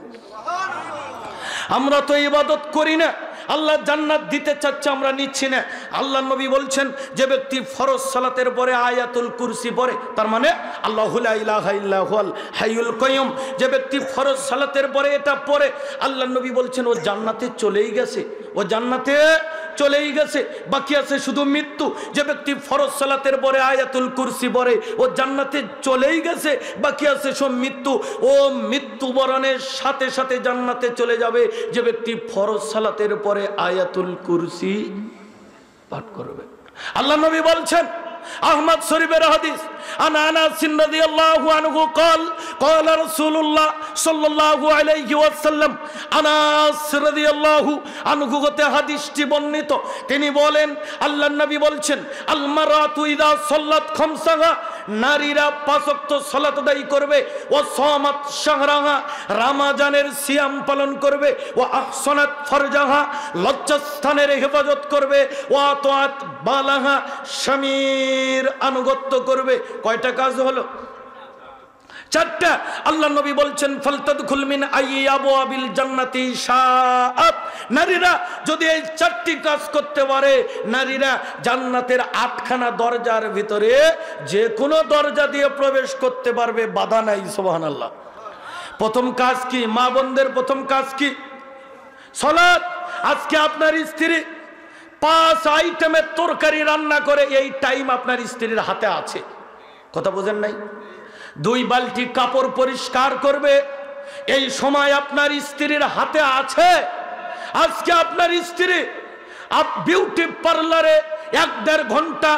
আমরা তো ইবাদত করি না, আল্লাহ জান্নাত দিতে চাচ্ছে, আমরা নিচ্ছি না। আল্লাহর নবী বলছেন যে ব্যক্তি ফরজ সালাতের পরে আয়াতুল কুরসি পড়ে, তার মানে আল্লাহু লা ইলাহা ইল্লা হুয়াল হাইয়ুল কাইয়ুম, যে ব্যক্তি ফরজ সালাতের পরে এটা পড়ে, আল্লাহর নবী বলছেন ও জান্নাতে চলেই গেছে, ও জান্নাতে চলেই গেছে, বাকি আছে শুধু মৃত্যু। যে ব্যক্তি ফরজ সালাতের পরে আয়াতুল কুরসি পড়ে, ও জান্নাতে চলেই গেছে, বাকি আছে সব মৃত্যু। ও মৃত্যুবরণের সাথে সাথে জান্নাতে চলে যাবে যে ব্যক্তি ফরজ সালাতের পরে আয়াতুল কুরসি পাঠ করবে। আল্লাহ নবী বলছেন, আহমদ শরীফের হাদিস, আন আনাস রাদিয়াল্লাহু আনহু قال قال رسول الله صلى الله عليه وسلم, আনাস রাদিয়াল্লাহু আনহু হতে হাদিসটি বর্ণিত, তিনি বলেন আল্লাহর নবী বলছেন, আল মারাতু ইযা সাল্লাত খামসাহা, নারীরা 5 ওয়াক্ত সালাত আদায় করবে, ও সামাত শাহরাহা, রমজানের সিয়াম পালন করবে, ও আহসানাত ফারজাহা, লজ্জাস্থানের হেফাজত করবে, ও আতাত বালাহা, স্বামীর আনুগত্য করবে। কয়টা কাজ হলো? 4টা। আল্লাহ নবী বলছেন ফালতাদখুল মিন আইয়ি আবওয়াবিল জান্নাতি শাআত, নারীরা যদি এই 4টি কাজ করতে পারে, নারীরা জান্নাতের 8খানা দরজার ভিতরে যে কোনো দরজা দিয়ে প্রবেশ করতে পারবে, বাধা নাই। সুবহানাল্লাহ। প্রথম কাজ কি? মা বোনদের প্রথম কাজ কি? সালাত। আজকে আপনার স্ত্রী 5 আইটেমের তরকারি রান্না করে, এই টাইম আপনার স্ত্রীর হাতে আছে, কথা বোঝেন নাই? 2 বালতি কাপড় পরিষ্কার করবে, এই সময় আপনার স্ত্রীর হাতে আছে। আজকে আপনার স্ত্রী বিউটি পার্লারে 1-1.5 ঘন্টা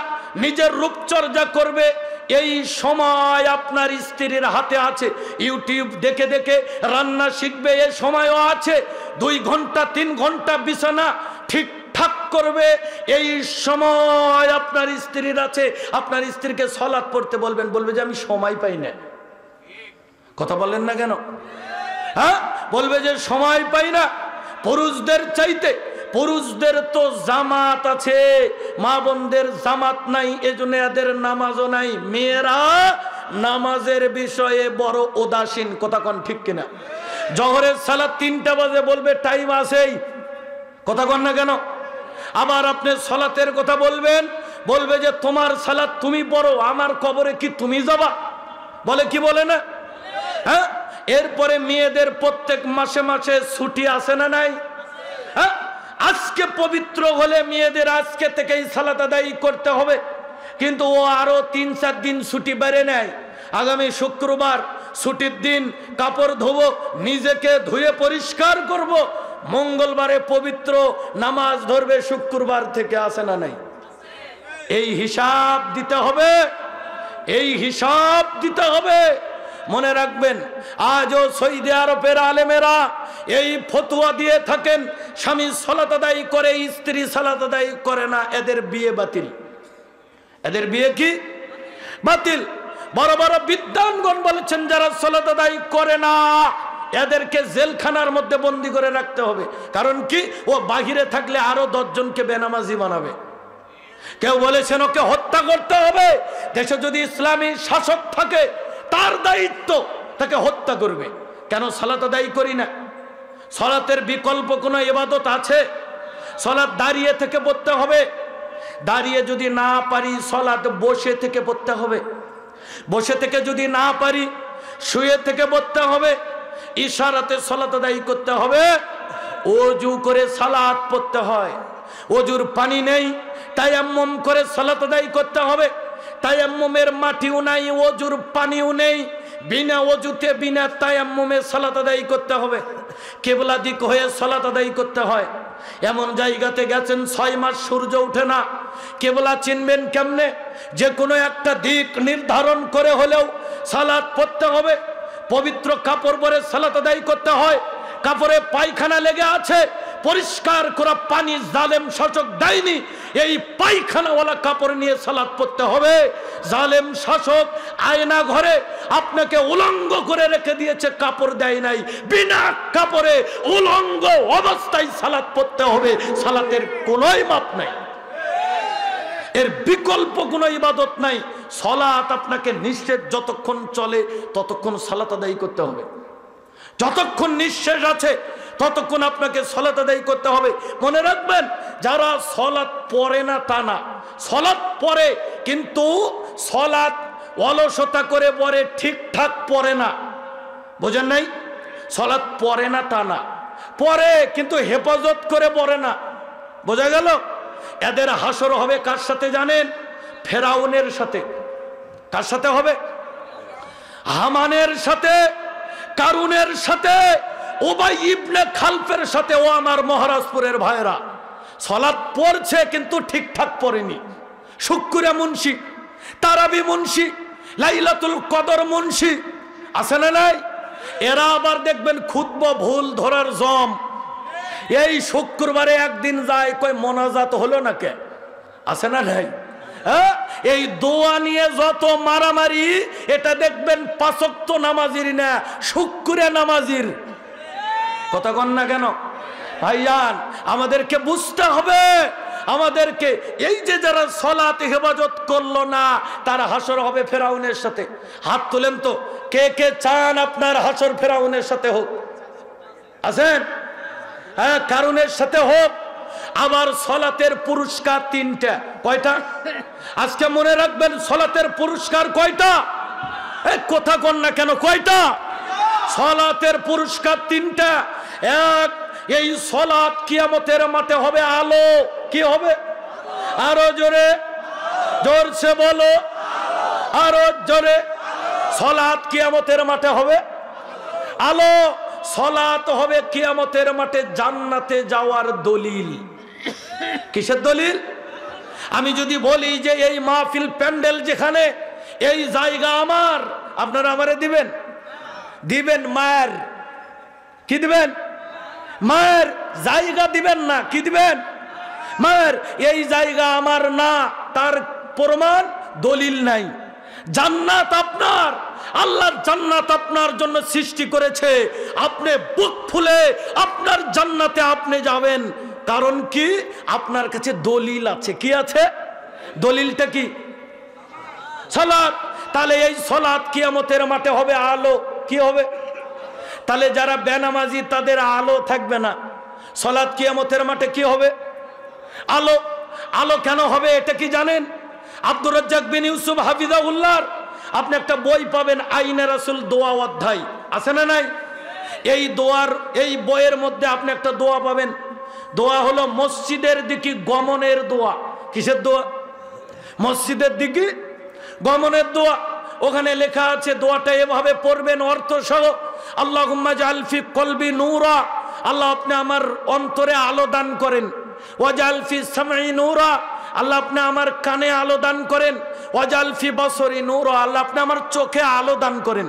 নিজের রূপচর্চা করবে, এই সময় আপনার স্ত্রীর হাতে আছে। ইউটিউব দেখে দেখে রান্না শিখবে, এই সময়ও আছে। 2 ঘন্টা 3 ঘন্টা বিছানা ঠিকঠাক করবে, এই সময় আপনার স্ত্রীর আছে। আপনার স্ত্রীকে সালাত পড়তে বলবেন, বলবে যে আমি সময় পাই না। কথা বলেন না কেন? হ্যাঁ, বলবে যে সময় পাই না। পুরুষদের চাইতে পুরুষদের তো জামাত আছে, মা বোনদের জামাত নাই, এজন্য এদের নামাজও নাই। মেয়েরা নামাজের বিষয়ে বড় উদাসীন, কথা কন ঠিক কিনা? জোহরের সালাত 3টা বাজে, বলবে টাইম আছেই, কথা কন না কেন? আবার আপনি সালাতের কথা বলবেন, বলবে যে তোমার সালাত তুমি পড়ো, আমার কবরে কি তুমি যাবা? বলে কি বলে না? হ্যাঁ। এরপরে মেয়েদের প্রত্যেক মাসে মাসে ছুটি আছে না নাই? হ্যাঁ। আজকে পবিত্র হলে মেয়েদের আজকে থেকেই সালাত আদায় করতে হবে, কিন্তু ও আরো 3-4 দিন ছুটি বেড়ে নেয়। আগামী শুক্রবার ছুটির দিন কাপড় ধোবো, নিজেকে ধুয়ে পরিষ্কার করব, মঙ্গলবারে পবিত্র নামাজ ধরবে, শুক্রবার থেকে আসে না নাই? এই হিসাব দিতে হবে, এই হিসাব দিতে হবে। মনে রাখবেন, আজও সৌদি আরবের আলেমেরা এই ফতোয়া দিয়ে থাকেন, স্বামী সালাত আদায় করে, স্ত্রী সালাত আদায় করে না, এদের বিয়ে বাতিল। এদের বিয়ে কি বাতিল? বড় বড় বিদ্বানগণ বলেছেন যারা সালাত আদায় করে না এদেরকে জেলখানার মধ্যে বন্দি করে রাখতে হবে। কারণ কি? ও বাহিরে থাকলে আরো 10 জনকে বেনামাজি বানাবে। কেউ বলেছেন ওকে হত্যা করতে হবে। দেশে যদি ইসলামী শাসক থাকে তার দায়িত্ব তাকে হত্যা করবে। কেন সালাত আদায় করি না? সালাতের বিকল্প কোনো ইবাদত আছে? সালাত দাঁড়িয়ে থেকে পড়তে হবে। দাঁড়িয়ে যদি না পারি সালাত বসে থেকে পড়তে হবে। বসে থেকে যদি না পারি শুয়ে থেকে পড়তে হবে। ইশারাতে সালাত আদায় করতে হবে। ওযু করে সালাত পড়তে হয়। ওযুর পানি নেই, তায়াম্মুম করে সালাত আদায় করতে হবে। তায়াম্মুমের মাটিও নাই, ওযুর পানিও নেই, বিনা ওযুতে বিনা তায়াম্মুমে সালাত আদায় করতে হবে। কিবলা দিক হয়ে সালাত আদায় করতে হয়। এমন জায়গাতে গেছেন 6 মাস সূর্য ওঠে না, কিবলা চিনবেন কেমনে? যে কোনো একটা দিক নির্ধারণ করে হলেও সালাত পড়তে হবে। পবিত্র কাপড় পরে সালাত আদায় করতে হয়। কাপড়ে পায়খানা লেগে আছে, পরিষ্কার করা পানি জালেম শাসক দেয়নি, এই পায়খানাওয়ালা কাপড় নিয়ে সালাত পড়তে হবে। জালেম শাসক আয়না ঘরে আপনাকে উলঙ্গ করে রেখে দিয়েছে, কাপড় দেয় নাই, বিনা কাপড়ে উলঙ্গ অবস্থায় সালাত পড়তে হবে। সালাতের কোনোই মাপ নাই, এর বিকল্প কোনো ইবাদত নাই। সালাত আপনাকে নিঃশেষ যতক্ষণ চলে ততক্ষণ সালাত আদায় করতে হবে। যতক্ষণ নিঃশেষ আছে ততক্ষণ আপনাকে সালাত আদায় করতে হবে। মনে রাখবেন, যারা সালাত পড়ে না তা না, সালাত পড়ে কিন্তু সালাত অলসতা করে পড়ে, ঠিকঠাক পড়ে না। বোঝেন নাই? সালাত পড়ে না তা না, পড়ে কিন্তু হেফাজত করে পড়ে না। বোঝা গেল? এদের হাসর হবে কার সাথে জানেন? ফেরাউনের সাথে। কার সাথে হবে? হামানের সাথে, কারুনের সাথে, উবাই ইবনে খালফের সাথে। ও আমার মহারাজপুরের ভাইরা, সালাত পড়ছে কিন্তু ঠিকঠাক পড়েনি। শুক্কুরে মুন্সি, তারাবি মুন্সি, লাইলাতুল কদর মুন্সি আছে না নাই? এরা আবার দেখবেন খুতবা ভুল ধরার জম। এই শুক্রবারে একদিন যায়, কয় মোনাজাত হলো না কে? আছে না নাই? হ্যাঁ, এই দোয়া নিয়ে যত মারামারি, এটা দেখবেন 5 ওয়াক্ত নামাজির না, শুক্রে নামাজির। কথা কন না কেন ভাইয়ান? আমাদেরকে বুঝতে হবে, আমাদেরকে এই যে যারা সালাত হেফাজত করলো না তারা হাসর হবে ফেরাউনের সাথে। হাত তোলেন তো, কে কে চান আপনার হাসর ফেরাউনের সাথে হোক? আছেন? হ্যাঁ, কারুনের সাথে হোক। আবার সালাতের পুরস্কার 3টা। কয়টা? আজকে মনে রাখবেন, সালাতের পুরস্কার কয়টা? কথা কন না কেন? কয়টা? সালাতের পুরস্কার 3টা। এক, এই সালাত কিয়ামতের মাঠে হবে আলো। কি হবে? আরো জোরে, জোরসে বলো, আরো জোরে। সালাত কিয়ামতের মাঠে হবে আলো। সালাত হবে কিয়ামতের মাঠে জান্নাতে যাওয়ার দলিল। কিসের দলিল? আমি যদি বলি যে এই মাহফিল প্যান্ডেল যেখানে, এই জায়গা আমার, আপনারা আমারে দিবেন? দিবেন মায়ের? কি দিবেন? মায়ের জায়গা দিবেন না? কি দিবেন? মায়ের। এই জায়গা আমার না, তার প্রমাণ দলিল নাই। জান্নাত আপনার, আল্লাহর জান্নাত আপনার জন্য সৃষ্টি করেছে। আপনি বুক ফুলে আপনার জান্নাতে আপনি যাবেন। কারণ কি? আপনার কাছে দলিল আছে। কি আছে? দলিলটা কি? সালাত। তাহলে এই সালাত কিয়ামতের মাঠে হবে আলো। কি হবে? তাহলে যারা বেনামাজি তাদের আলো থাকবে না। সালাত কিয়ামতের মাঠে কি হবে? আলো। আলো কেন হবে এটা কি জানেন? আব্দুর রাজ্জাক বিন ইউসুফ হাফিজাহুল্লাহ, আপনি একটা বই পাবেন, আইনে রাসূল দোয়া অধ্যায়, আছে না নাই? এই দোয়ার, এই বইয়ের মধ্যে আপনি একটা দোয়া পাবেন। দোয়া হলো মসজিদের দিকে গমনের দোয়া। কিসের দোয়া? মসজিদের দিকে গমনের দোয়া। ওখানে লেখা আছে দোয়াটা এভাবে পড়বেন অর্থ সহ। আল্লাহুম্মা জাআল ফি কলবি নূরা, আল্লাহ আপনি আমার অন্তরে আলো দান করেন। ওয়াজাল ফি সামঈ নূরা, আল্লাহ আপনি আমার কানে আলো দান করেন। ওয়াজাল ফি বাসরি নূরা, আল্লাহ আপনি আমার চোখে আলো দান করেন।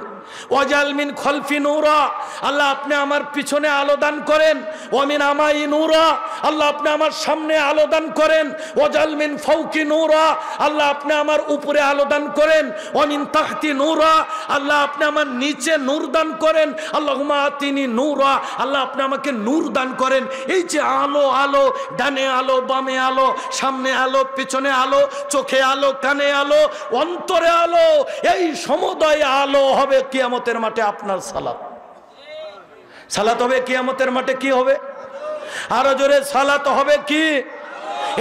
ওয়াজাল মিন খলফি নূরা, আল্লাহ আপনি আমার পিছনে আলো দান করেন। ওয়ামিন আমাই নূরা, আল্লাহ আপনি আমার সামনে আলো দান করেন। ওয়াজাল মিন ফাওকি নূরা, আল্লাহ আপনি আমার উপরে আলো দান করেন। ওয়ামিন তাহতি নূরা, আল্লাহ আপনি আমার নিচে নূর দান করেন। আল্লাহুম্মা আতিনি নূরা, আল্লাহ আপনি আমাকে নূর দান করেন। এই যে আলো, আলো, ডানে আলো, বামে আলো, সামনে আলো, পিছনে আলো, চোখে আলো, কানে আলো, অন্তরে আলো, এই সমুদয় আলো হবে কিয়ামতের মাঠে আপনার সালাত। সালাত হবে কিয়ামতের মাঠে কি হবে? আরো জোরে, সালাত হবে কি?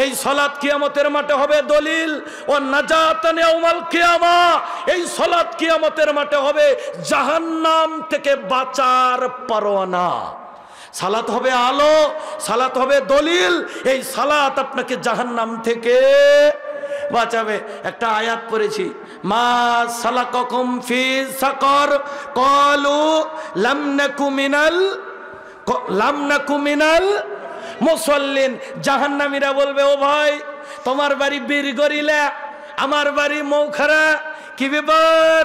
এই সালাত কিয়ামতের মাঠে হবে দলিল ও নাজাতান ইয়াউমাল কিয়ামা। এই সালাত কিয়ামতের মাঠে হবে জাহান্নাম থেকে বাঁচার পরোয়ানা। সালাত হবে আলো, সালাত হবে দলিল। এই সালাত আপনাকে জাহান্নাম থেকে বাঁচাবে। একটা আয়াত পড়েছি, মা সালাকাকুম ফি সাকার ক্বালু লাম নাকু মিনাল মুসাল্লিন। জাহান্নামীরা বলবে, ও ভাই তোমার বাড়ি বীরগরিলা, আমার বাড়ি মৌখারা, কি ব্যাপার?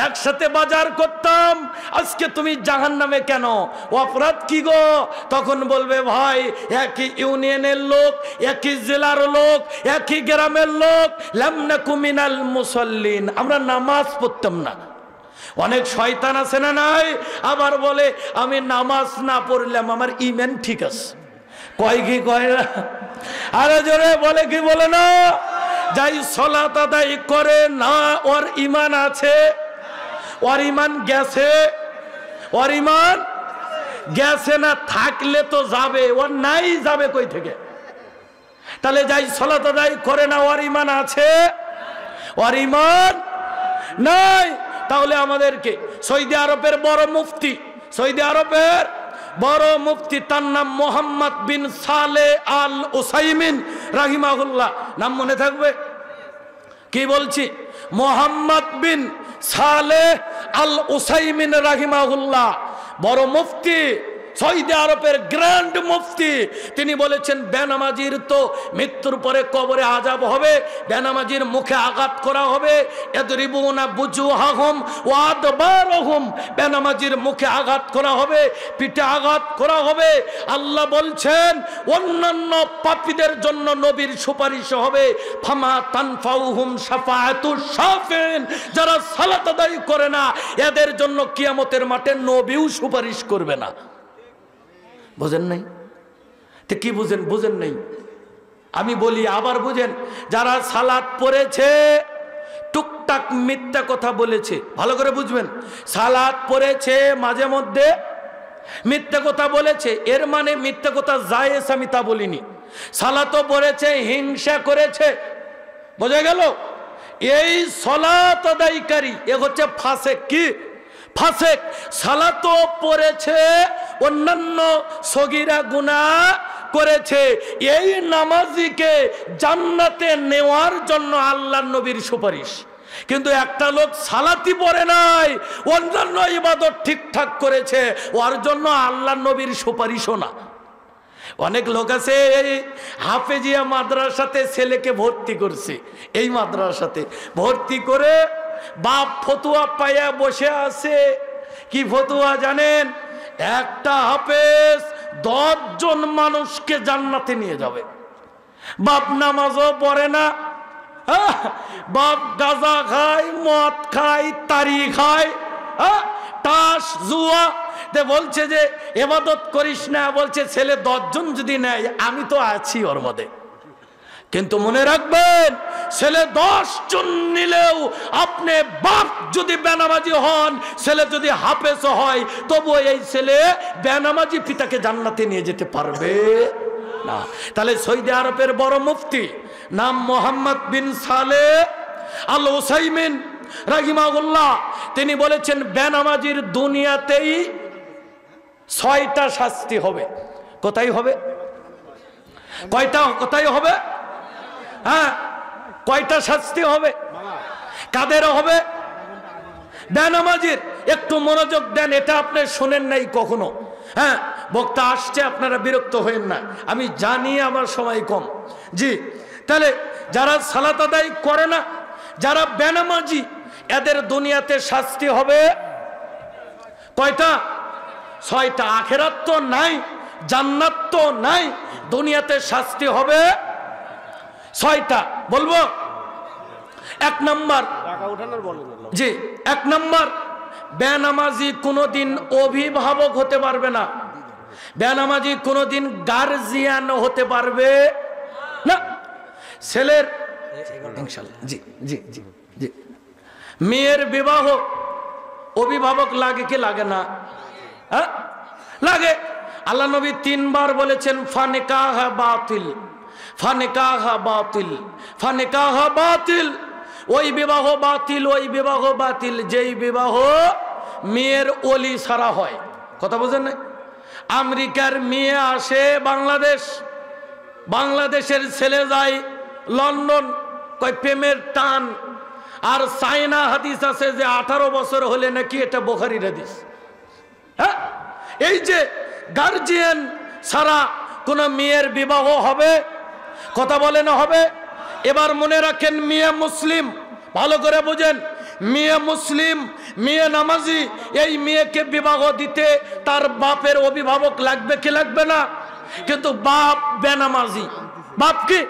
একসাথে বাজার করতাম, আজকে তুমি জাহান্নামে কেন? অপরাধ কি গো? তখন বলবে, ভাই একই ইউনিয়নের লোক, একই জেলার লোক, একই গ্রামের লোক, লাম নাকু মিনাল মুসাল্লিন, আমরা নামাজ পড়তাম না। অনেক শয়তান আছে না নাই? আবার বলে আমি নামাজ না পড়লাম, আমার ঈমান ঠিক আছে। কয় কি কয় না? আরে জোরে বলে কি বলে না? যাই সালাত আদায় করে না, ওর ঈমান আছে, ওর ঈমান গেছে, ওর ঈমান গেছে না, থাকলে তো যাবে, ওর নাই যাবে কই থেকে? তাহলে যাই সালাত আদায় করে না, ওর ঈমান আছে, ওর ঈমান নাই। তাহলে আমাদেরকে সৌদি আরবের বড় মুফতি, সৌদি আরবের বড় মুফতি, তার নাম মোহাম্মদ বিন সালে আল উসাইমিন রাহিমাহুল্লাহ, নাম মনে থাকবে? কি বলছি? মোহাম্মদ বিন সালে আল উসাইমিন রাহিমাহুল্লাহ, বড় মুফতি, সৌদি আরবের গ্র্যান্ড মুফতি। তিনি বলেছেন, বেনামাজির তো মৃত্যুর পরে কবরে আযাব হবে, বেনামাজির মুখে আঘাত করা হবে। ইয়াদরিবুনা বুজুহাহুম ওয়া আদবারহুম, বেনামাজির মুখে আঘাত করা হবে, পিঠে আঘাত করা হবে। আল্লাহ বলছেন, অন্যান্য পাপীদের জন্য নবীর সুপারিশ হবে। ফামা তানফাউহুম শাফাআতুশ শাফিন, যারা সালাত আদায় করে না, এদের জন্য কিয়ামতের মাঠে নবীও সুপারিশ করবে না। বুঝেন নাই? তো কি বুঝেন? বুঝেন নাই? আমি বলি আবার বুঝেন। যারা সালাত পড়েছে, টুকটাক মিথ্যা কথা বলেছে, ভালো করে বুঝবেন। সালাত পড়েছে, মাঝে মধ্যে মিথ্যা কথা বলেছে, এর মানে মিথ্যা কথা জায়েজ আমি তা বলিনি। সালাতও পড়েছে, হিংসা করেছে, বোঝা গেল? এই সালাত আদায়কারী এ হচ্ছে ফাসেক। কি ফাসেক? সালাতও পড়েছে, অন্যান্য সগীরা গুনাহ করেছে। এই নামাজিকে জান্নাতে নেওয়ার জন্য আল্লাহর নবীর সুপারিশ। কিন্তু একটা লোক সালাতি পড়ে নাই, অন্যান্য ইবাদত ঠিকঠাক করেছে, ওর জন্য আল্লাহর নবীর সুপারিশও না। অনেক লোক আছে এই হাফেজিয়া মাদ্রাসাতে ছেলেকে ভর্তি করছে, এই মাদ্রাসাতে ভর্তি করে বাপ ফতুয়া পাইয়া বসে আছে। কি ফতুয়া জানেন? একটা হাফেজ 10 জন মানুষকে জান্নাতে নিয়ে যাবে। বাপ নামাজও পড়ে না, বাপ গাঁজা খায়, মদ খায়, তারি খায়, তাস জুয়া, বলছে যে ইবাদত করিস না, বলছে ছেলে 10 জন যদি নেয় আমি তো আছি ওর মধ্যে। কিন্তু মনে রাখবেন, ছেলে 10 জন নিলেও আপনি বাপ যদি বেনামাজি হন, ছেলে যদি হাফেজ হয়, তবুও এই ছেলে বেনামাজি পিতাকে জান্নাতে নিয়ে যেতে পারবে না। তাহলে সৌদি আরবের বড় মুফতি, নাম মোহাম্মদ বিন সালে আল উসাইমিন রাহিমাহুল্লাহ, তিনি বলেছেন, বেনামাজির দুনিয়াতেই 6টা শাস্তি হবে। কোথায় হবে? কয়টা? কোথায় হবে? হ্যাঁ, কয়টা শাস্তি হবে? কাদের হবে? বেনামাজির। একটু মনোযোগ দেন, এটা আপনি শোনেন নাই কখনো। হ্যাঁ, বক্তা আসছে, আপনারা বিরক্ত হয়েন না, আমি জানি আমার সময় কম। জি, তাহলে যারা সালাত আদায় করে না, যারা বেনামাজি, এদের দুনিয়াতে শাস্তি হবে কয়টা? 6টা। আখেরাত তো নাই, জান্নাত তো নাই, দুনিয়াতে শাস্তি হবে 6টা। বলবো? 1 নম্বর, জি 1 নম্বর, বেনামাজি কোনোদিন অভিভাবক হতে পারবে না। বেনামাজি কোনোদিন গার্জিয়ান হতে পারবে না। ছেলের ইনশাআল্লাহ, জি জি জি জি, মেয়ের বিবাহ অভিভাবক লাগে কি লাগে না? হ্যাঁ লাগে। আল্লাহ নবী 3 বার বলেছেন ফানিকাহ বাতিল, ফানিকাহ বাতিল, ফানিকাহ বাতিল। ওই বিবাহ বাতিল, ওই বিবাহ বাতিল যেই বিবাহ মেয়ের ওলি ছাড়া হয়। কথা বুঝেন না? আমেরিকার মেয়ে আসে বাংলাদেশ, বাংলাদেশের ছেলে যায় লন্ডন, কয় প্রেমের টান। আর চায়না হাদিস আছে যে 18 বছর হলে নাকি এটা বুখারীর হাদিস। হ্যাঁ, এই যে গার্জিয়ান ছাড়া কোন মেয়ের বিবাহ হবে? কথা বলে না হবে? এবার মনে রাখেন, মেয়ে মুসলিম, ভালো করে বুঝেন, মেয়ে মুসলিম, মেয়ে নামাজি, এই মেয়েকে বিবাহ দিতে তার বাপের অভিভাবক লাগবে কি লাগবে না? কিন্তু বাপ বেনামাজি, বাপ কি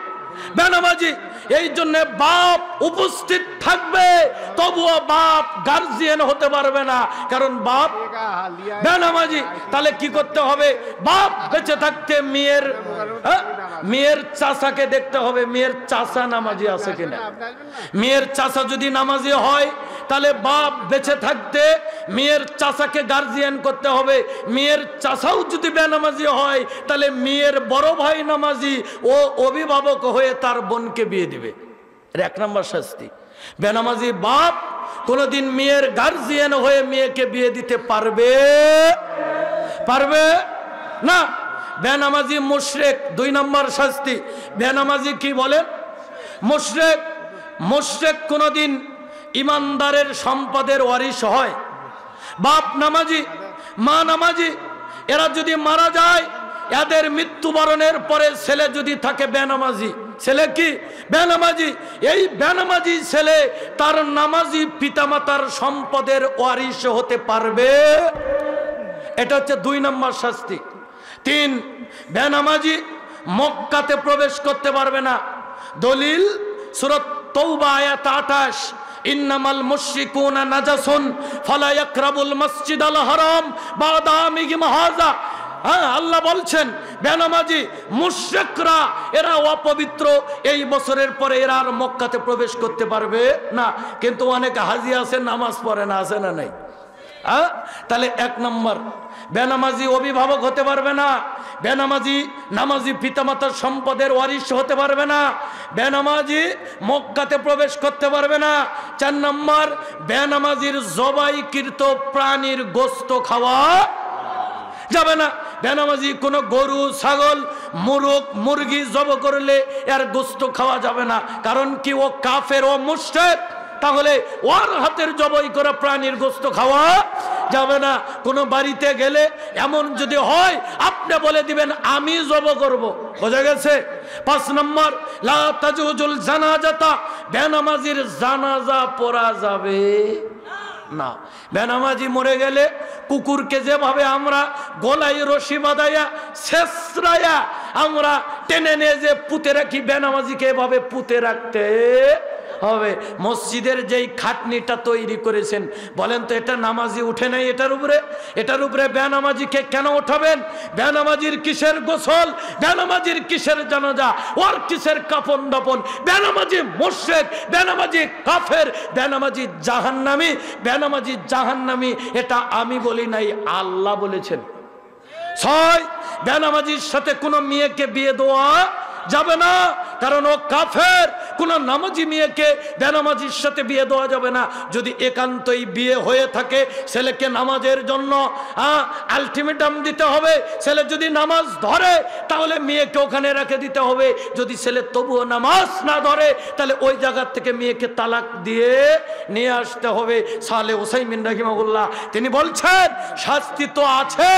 বেনামাজি, এই জন্য বাপ উপস্থিত থাকবে, তবুও বাপ গার্জিয়ান হতে পারবে না, কারণ বাপ বেনামাজি। তাহলে কি করতে হবে? বাপ বেঁচে থাকতে মেয়ের চাচাকে দেখতে হবে, মেয়ের চাচা নামাজি আছে কিনা। মেয়ের চাচা যদি নামাজি হয় তাহলে বাপ বেঁচে থাকতে মেয়ের চাচাকে গার্জিয়ান করতে হবে। মেয়ের চাচাও যদি বেনামাজি হয় তাহলে মেয়ের বড় ভাই নামাজি, ও অভিভাবক হয়ে তার বোনকে বিয়ে দিবে। 1 নম্বর শাস্তি। বেনামাজি বাপ কোনদিন মেয়ের গার্জিয়ান হয়ে মেয়েকে বিয়ে দিতে পারবে পারবে না। বেনামাজি মুশরিক। 2 নম্বর শাস্তি। বেনামাজি কি বলেন? মুশরিক। মুশরিক কোনদিন ইমানদারের সম্পদের ওয়ারিশ হয়। বাপ নামাজি, মা নামাজি, এরা যদি মারা যায়, এদের মৃত্যুবরণের পরে ছেলে যদি থাকে বেনামাজি, ছেলে কি বেনামাজি, এই বেনামাজি ছেলে তার নামাজি পিতামাতার সম্পদের ওয়ারিশ হতে পারবে। এটা হচ্ছে 2 নম্বর শাস্তি। 3, বেনামাজি মক্কাতে প্রবেশ করতে পারবে না। দলিল সূরা তাওবা আয়াত 28, ইন্নামাল মুশরিকুনা নাজাসুন ফালা ইয়াকরাবুল মসজিদাল হারাম বাদা আমিহিম হাযা। হ্যাঁ, আল্লাহ বলছেন বেনামাজি মুশরিকরা এরা অপবিত্র, এই বছরের পরে এরা আর মক্কাতে প্রবেশ করতে পারবে না। কিন্তু অনেক হাজি আছে নামাজ পড়ে না, আছে না নাই? তাহলে 1 নম্বর, বেনামাজি অভিভাবক হতে পারবে না। বেনামাজি নামাজি পিতামাতার সম্পদের ওয়ারিশ হতে পারবে না। বেনামাজি মক্কাতে প্রবেশ করতে পারবে না। 4 নম্বর, বেনামাজির জবাইকৃত প্রাণীর গোশত খাওয়া যাবে না। বেনামাজি কোনো গরু, ছাগল, মুরগ, মুরগি জব করলে এর গোশত খাওয়া যাবে না। কারণ কি? ও কাফের, ও মুশরিক। তাহলে ওর হাতের জবাই করা প্রাণীর গোশত খাওয়া যাবে না। কোনো বাড়িতে গেলে এমন যদি হয়, আপনি বলে দিবেন আমি জব করব। বোঝা গেছে? 5 নম্বর, লা তাজুজুল জানাজাতা, বেনামাজির জানাজা পড়া যাবে না। বেনামাজি মরে গেলে কুকুরকে যেভাবে আমরা গলায় রশি বাঁধাইয়া ছেঁচড়াইয়া আমরা টেনে নিয়ে যে পুঁতে রাখি, বেনামাজিকে এভাবে পুঁতে রাখতে হবে। মসজিদের যেই খাটনিটা তৈরি করেছেন, বলেন তো এটা নামাজি উঠে নাই এটার উপরে? এটার উপরে বেনামাজিকে কেন উঠাবেন? বেনামাজির কিসের গোসল? বেনামাজির কিসের জানাজা? ওর কিসের কাফন দাফন? বেনামাজি মুশরিক, বেনামাজি কাফের, বেনামাজি জাহান্নামী, বেনামাজি জাহান্নামী। এটা আমি বলি নাই, আল্লাহ বলেছেন। 6, বেনামাজির সাথে কোনো মেয়েকে বিয়ে দেওয়া যাবে না, কারণ ও কাফের। কোন নামাজি মেয়েকে বেনামাজির সাথে বিয়ে দেওয়া যাবে না। যদি একান্তই বিয়ে হয়ে থাকে, ছেলেকে নামাজের জন্য আলটিমেটাম দিতে হবে। ছেলে যদি নামাজ ধরে তাহলে মেয়েকে ওখানে রেখে দিতে হবে। যদি ছেলে তবুও নামাজ না ধরে তাহলে ওই জায়গা থেকে মেয়েকে তালাক দিয়ে নিয়ে আসতে হবে। সালেহ উসাইমিন রাহিমাহুল্লাহ তিনি বলছেন, শাস্তি তো আছে,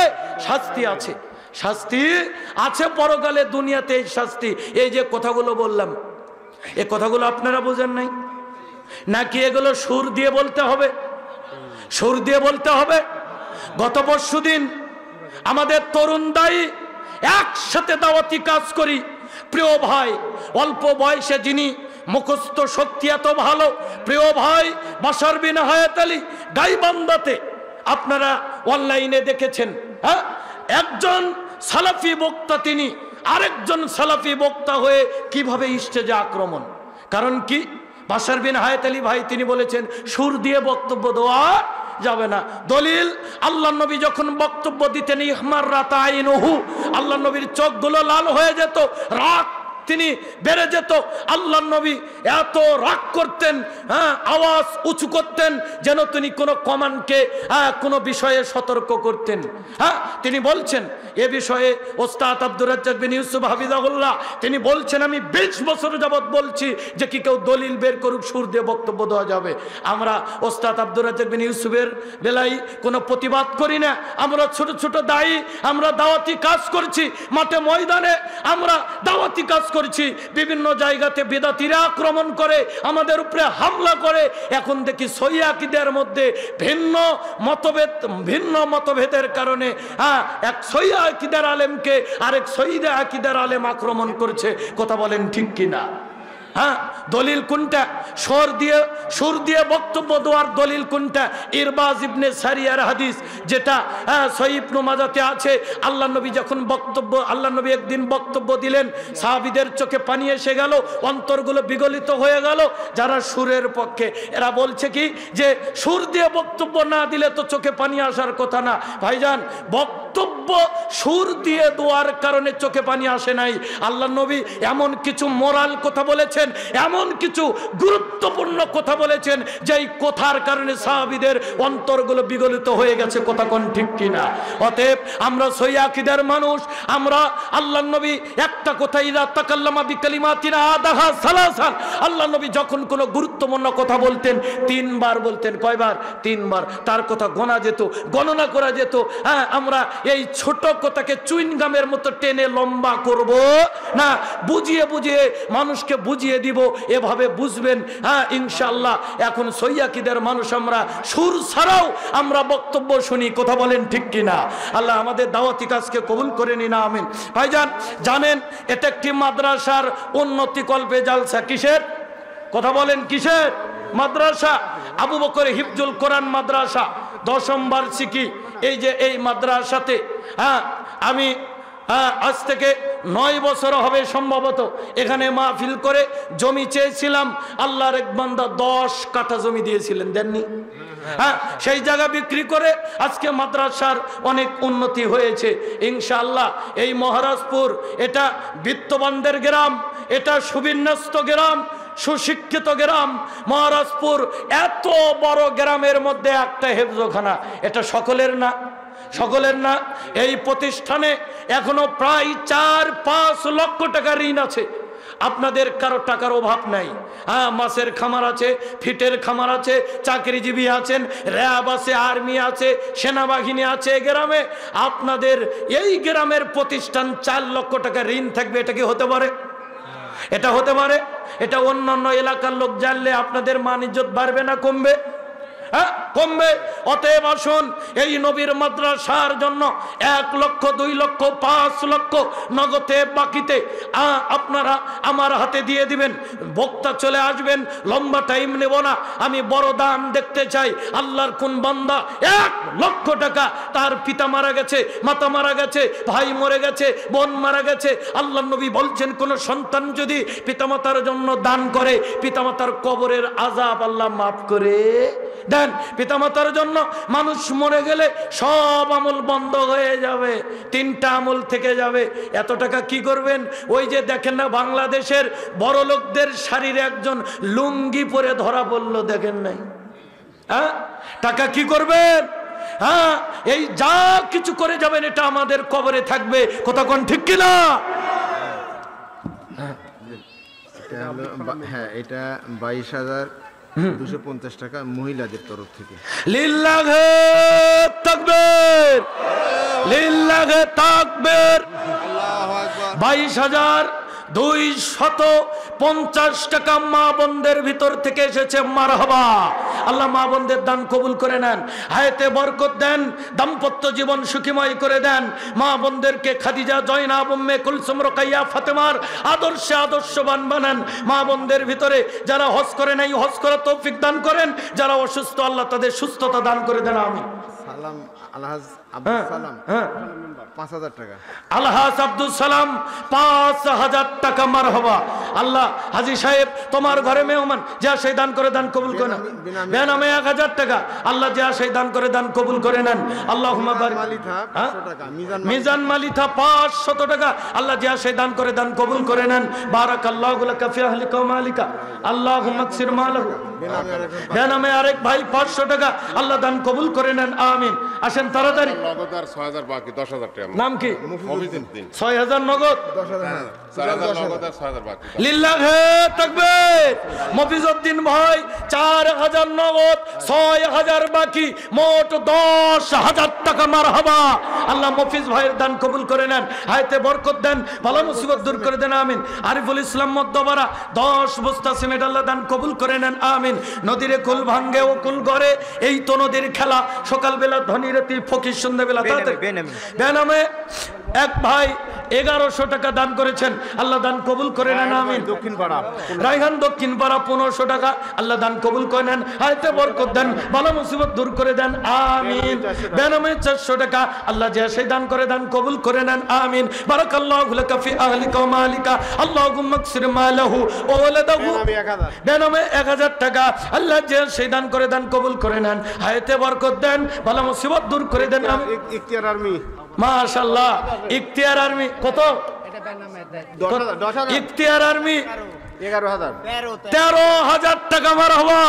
শাস্তি আছে, শাস্তি আছে পরকালে, দুনিয়াতে এই শাস্তি। এই যে কথাগুলো বললাম, এই কথাগুলো আপনারা বুঝেন নাই নাকি? এগুলো সুর দিয়ে বলতে হবে, সুর দিয়ে বলতে হবে? গত পরশুদিন আমাদের তরুণ দায়ী একসাথে দাওয়াতি কাজ করি, প্রিয় ভাই অল্প বয়সে যিনি মুখস্থ শক্তি এত ভালো, প্রিয় ভাই বাশার বিন হায়াত আলী গাইবান্ধাতে আপনারা অনলাইনে দেখেছেন। হ্যাঁ, একজন সালাফি বক্তা, তিনি আরেকজন সালাফি বক্তা হয়ে কিভাবে স্টেজে আক্রমণ। কারণ কি, বাশার বিন হায়াত আলী ভাই তিনি বলেছেন সুর দিয়ে বক্তব্য দেওয়া যাবে না। দলিল, আল্লাহ নবী যখন বক্তব্য দিতেন ইহমাররাত আইনুহু, আল্লাহ নবীর চোখগুলো লাল হয়ে যেত, রাগ তিনি বেড়ে যেত। আল্লাহ নবী এত রাগ করতেন, হ্যাঁ, আওয়াজ উঁচু করতেন যেন তিনি কোনো কমান্ডকে কোনো বিষয়ে সতর্ক করতেন। হ্যাঁ, তিনি বলছেন এ বিষয়ে ওস্তাদ আব্দুর রাজ্জাক বিন ইউসুফ হাফিজাহুল্লাহ তিনি বলছেন আমি 20 বছর যাবত বলছি যে কি কেউ দলিল বের করুক, সুর দিয়ে বক্তব্য দেওয়া যাবে। আমরা ওস্তাদ আব্দুর রাজ্জাক বিন ইউসুফের বেলায় কোনো প্রতিবাদ করি না। আমরা ছোট ছোট দায়ী, আমরা দাওয়াতি কাজ করছি, মাঠে ময়দানে আমরা দাওয়াতি কাজ করছি। বিভিন্ন জায়গাতে বিদাতিরা আক্রমণ করে, আমাদের উপরে হামলা করে। এখন দেখি সহিহ আকীদার মধ্যে ভিন্ন মতভেদের কারণে এক সহিহ আকীদার আলেমকে আরেক সহিহ আকীদার আলেম আক্রমণ করছে। কথা বলেন ঠিক কিনা? হ্যাঁ, দলিল কোনটা? সুর দিয়ে বক্তব্য দেওয়ার দলিল কোনটা? ইরবাজ ইবনে সারিয়ার হাদিস, যেটা সহিহ ইবনে মাজাতে আছে। আল্লাহ নবী একদিন বক্তব্য দিলেন, সাহাবীদের চোখে পানি এসে গেল, অন্তরগুলো বিগলিত হয়ে গেল। যারা সুরের পক্ষে এরা বলছে কি যে সুর দিয়ে বক্তব্য না দিলে তো চোখে পানি আসার কথা না। ভাইজান, বক্তব্য সুর দিয়ে দেওয়ার কারণে চোখে পানি আসে নাই। আল্লাহ নবী এমন কিছু মোরাল কথা বলেছেন, এমন কিছু গুরুত্বপূর্ণ কথা বলেছেন যেই কথার কারণে সাহাবীদের অন্তরগুলো বিগলিত হয়ে গেছে। কথা কোন ঠিক কিনা? অতএব আমরা সহিহ আকীদার মানুষ। আমরা আল্লাহ নবী একটা কথা, ইযা তাকাল্লামা বিকালিমাতিনা আদাহা সালাসান, আল্লাহ নবী যখন কোনো গুরুত্বপূর্ণ কথা বলতেন 3 বার বলতেন। কয়বার? 3 বার। তার কথা গোনা যেত, গণনা করা যেত। হ্যাঁ, আমরা এই ছোট কথাকে চুইনগামের মতো টেনে লম্বা করব না, বুঝিয়ে বুঝিয়ে মানুষকে বুঝিয়ে দিব, এভাবে বুঝবেন। হ্যাঁ, ইনশাআল্লাহ এখন সহিহ আকীদার মানুষ আমরা, সুর ছাড়াও আমরা বক্তব্য শুনি। কথা বলেন ঠিক কিনা? আল্লাহ আমাদের দাওয়াতি কাজকে কবুল করে নিন, আমিন। ভাইজান জানেন এটা একটি মাদ্রাসার উন্নতি কল্পে জালসা। কিসের? কথা বলেন কিসের? মাদ্রাসা, আবু বকর হিফজুল কোরআন মাদ্রাসা 10ম বার্ষিকী। এই যে এই মাদ্রাসাতে আমি আজ থেকে 9 বছর হবে সম্ভবত এখানে মাহফিল করে জমি চেয়েছিলাম। আল্লাহর এক বান্দা 10 কাঠা জমি দিয়েছিলেন, দেননি? হ্যাঁ, সেই জায়গা বিক্রি করে আজকে মাদ্রাসার অনেক উন্নতি হয়েছে ইনশাআল্লাহ। এই মহারাজপুর এটা বিত্তবানদের গ্রাম, এটা সুবিন্যস্ত গ্রাম, সুশিক্ষিত গ্রাম। মহারাজপুর এত বড় গ্রামের মধ্যে একটা হেফজখানা, এটা সকলের না? সকলের না। এই প্রতিষ্ঠানে এখনো প্রায় 4-5 লক্ষ টাকা ঋণ আছে। আপনাদের কারো টাকার অভাব নাই। হ্যাঁ, মাছের খামার আছে, ফিটের খামার আছে, চাকরিজীবী আছেন, র্যাব আছে, আর্মি আছে, সেনাবাহিনী আছে গ্রামে। আপনাদের এই গ্রামের প্রতিষ্ঠান 4 লক্ষ টাকা ঋণ থাকবে, এটা কি হতে পারে? এটা হতে পারে? এটা অন্যান্য এলাকার লোক জানলে আপনাদের মান ইজ্জত বাড়বে না কমবে? হ্যাঁ, কমবে। অতএব আসুন এই নবীর মাদ্রাসার জন্য 1 লক্ষ, 2 লক্ষ, 5 লক্ষ নগদে বাকিতে আপনারা আমার হাতে দিয়ে দিবেন। বক্তা চলে আসবেন, লম্বা টাইম নেব না। আমি বড় দান দেখতে চাই। আল্লাহর কোন বান্দা 1 লক্ষ টাকা, তার পিতা মারা গেছে, মাতা মারা গেছে, ভাই মরে গেছে, বোন মারা গেছে। আল্লাহ নবী বলছেন কোন সন্তান যদি পিতামাতার জন্য দান করে, পিতামাতার কবরের আযাব আল্লাহ মাফ করে দেন। পিতামাতার জন্য মানুষ মরে গেলে সব আমল বন্ধ হয়ে যাবে, 3টা আমল থেকে যাবে। এত টাকা কি করবেন? ওই যে দেখেন না বাংলাদেশের বড় লোকদের শাড়ির একজন লুঙ্গি পরে ধরা পড়লো, দেখেন নাই? হ্যাঁ, টাকা কি করবেন? হ্যাঁ, এই যা কিছু করে যাবেন এটা আমাদের কবরে থাকবে। কথা কোন ঠিক কিনা? হ্যাঁ, এটা 22,250 টাকা মহিলাদের তরফ থেকে। লিল্লাহে তাকবীর, লিল্লাহে তাকবীর। 22,000 250 টাকা মা বোনদের ভিতর থেকে এসেছে মারহাবা। আল্লাহ মা বোনদের দান কবুল করে নেন, হায়াতে বরকত দেন, দাম্পত্য জীবন সুখীময় করে দেন। মা বোনদেরকে খাদিজা, জয়নাব, উম্মে কুলসুম, রুকাইয়া, ফাতেমার আদর্শে আদর্শবান বানান। মা বোনদের ভিতরে যারা হজ করে নাই হজ করার তৌফিক দান করেন, যারা অসুস্থ আল্লাহ তাদের সুস্থতা দান করে দেন। আমিন। সালাম আলহাজ আব্দুল সালাম 5000 টাকা। আলহাজ আব্দুল সালাম 5000 টাকা। মারহাবা। আল্লাহ হাজী সাহেব তোমার ঘরে মেহমান, যা সেই দান করে দান কবুল করে নেন। বেনামে 1000 টাকা। আল্লাহ যা সেই দান করে দান কবুল করে নেন। আল্লাহুম্মা বারিক। মিজান মালিথা 500 টাকা। আল্লাহ যা সেই দান করে দান কবুল করে নেন। বারাকাল্লাহু লাকা ফি আহলিকা ওয়া মালিকা। আল্লাহুম্মা আকসির মালাহু। বেনামে আরেক ভাই 500 টাকা। আল্লাহ দান কবুল করে নেন। আমিন। আসেন তাড়াতাড়ি। নগদ 6000 বাকি 10000 টাকা। নাম কি? মফিজউদ্দিন। 6000 নগদ। 6000 নগদ আর 6000 বাকি। লিল্লাহে তাকবীর। মফিজউদ্দিন ভাই 4000 নগদ, 6000 বাকি, মোট 10000 টাকা। মারহাবা। আল্লাহ মফিজ ভাইয়ের দান কবুল করে নেন, হায়াতে বরকত দেন, ভালো মুসিবত দূর করে দেন। আমিন। আরিফুল ইসলাম মধ্যপাড়া 10 বস্তা সিমেন্ট আল্লাহ দান কবুল করে নেন। আমিন। নদীরে কুল ভাঙ্গে ও কুল গড়ে, এই তো নদীর খেলা। সকালবেলা ধনী রাতি ফকির, সন্ধ্যাবেলা বেনামে এক ভাই 1100 টাকা দান করেছেন। আল্লাহ দান কবুল করে নেন। আমিন। রায়হান দক্ষিণ পাড়া 1500 টাকা। আল্লাহ দান কবুল করে নেন, হায়াতে বরকত দেন, ভালো মুসিবত দূর করে দেন। আমিন। বেনামে 400 টাকা। আল্লাহ যা সেই দান করে দান কবুল করে নেন। আমিন। বারাকাল্লাহু লাকা ফি আহলিকা ওয়া মালিকা। আল্লাহুম্মা আকসির মালাহু ওয়া ওয়ালাদাহু। বেনামে 1000 টাকা। আল্লাহ যা সেই দান করে দান কবুল করে নেন, হায়াতে বরকত দেন, ভালো মুসিবত দূর করে দেন। আমিন। ইখতিয়ার আর্মি মাশাআল্লাহ। ইখতিয়ার আর্মি কত? 10000। ইখতিয়ার আর্মি 11000। 13000 টাকা। মারহাবা।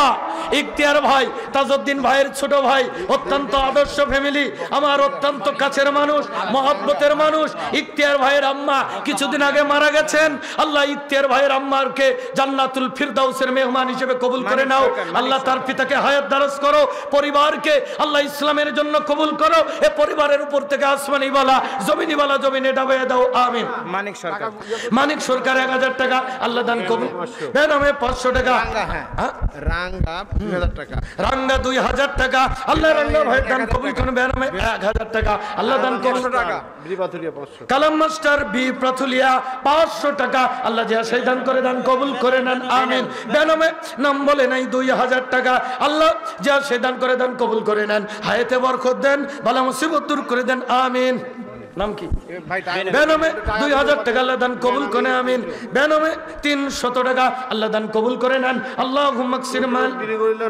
ইখতিয়ার ভাই, তাজউদ্দিন ভাইয়ের ছোট ভাই, অত্যন্ত আদর্শ ফ্যামিলি, আমার অত্যন্ত কাছের মানুষ, মহব্বতের মানুষ। ইখতিয়ার ভাইয়ের আম্মা কিছুদিন আগে মারা গেছেন। আল্লাহ ইখতিয়ার ভাইয়ের আম্মাকে জান্নাতুল ফিরদাউসের মেহমান হিসেবে কবুল করে নাও। আল্লাহ তার পিতাকে হায়াত দারাজ করো, পরিবারকে আল্লাহ ইসলামের জন্য কবুল করো। এ পরিবারের উপর থেকে আসমানি বালা, জমিনি বালা জমিনে ডাবাইয়া দাও। আমিন। মানিক সরকার। মানিক সরকার 1000 টাকা। আল্লাহ দান কবুল। বেনামে 500 টাকা। রাঙ্গা 2000 টাকা। রাঙ্গা 2000 টাকা। আল্লাহ রাঙ্গা ভাই দান কবুল করুন। বেনামে 1000 টাকা। আল্লাহ দান কবুল। কালাম মাস্টার বি প্রাথুলিয়া 500 টাকা। আল্লাহ যা সেই দান করে দান কবুল করে নেন। আমিন। বেনামে নাম বলে নাই 2000 টাকা। আল্লাহ যা সেই দান করে দান কবুল করে নেন, হায়াতে বরকত দেন, ভালো মুসিবত দূর করে দেন। আমিন। নাম কি? বেনামে 2000 টাকা। আল্লাহ দান কবুল করে। আমিন। বেনামে 300 টাকা। আল্লাহ দান কবুল করে নেন। আল্লাহুম্মা আকসির মাল।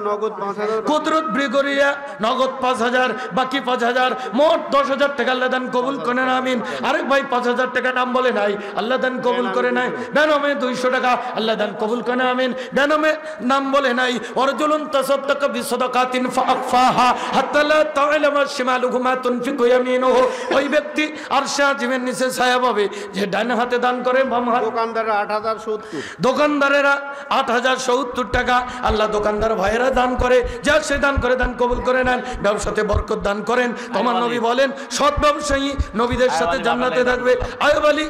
নগদ 5000। কুদরত ব্রিগরিয়া নগদ 5000, বাকি 5000, মোট 10000 টাকা। আল্লাহ দান কবুল করে নেন। আমিন। আরেক ভাই 5000 টাকা নাম বলে নাই, আল্লাহ দান কবুল করে নাই। বেনামে 200 টাকা। আল্লাহ দান কবুল করে। আমিন। বেনামে নাম বলে নাই, ওয়ারজুলুন তাসাদ্দাকা বিসাদাকাতিন ফাআখফাহা হাত্তা লা তা'লামা শিমালুহু মা তুনফিকু ইয়ামিনুহু। ওই ব্যক্তি আরশে আজিমের নিচে ছায়া পাবে যে ডান হাতে দান করে বাম হাতে। দোকানদাররা 8070। দোকানদারেরা 8070 টাকা। আল্লাহ দোকানদার ভাইয়েরা দান করে, যা সে দান করে দান কবুল করে নেন, ব্যবসাতে বরকত দান করেন। তোমার নবী বলেন সৎ ব্যবসায়ী নবীদের সাথে জান্নাতে থাকবে। আয়ুব আলী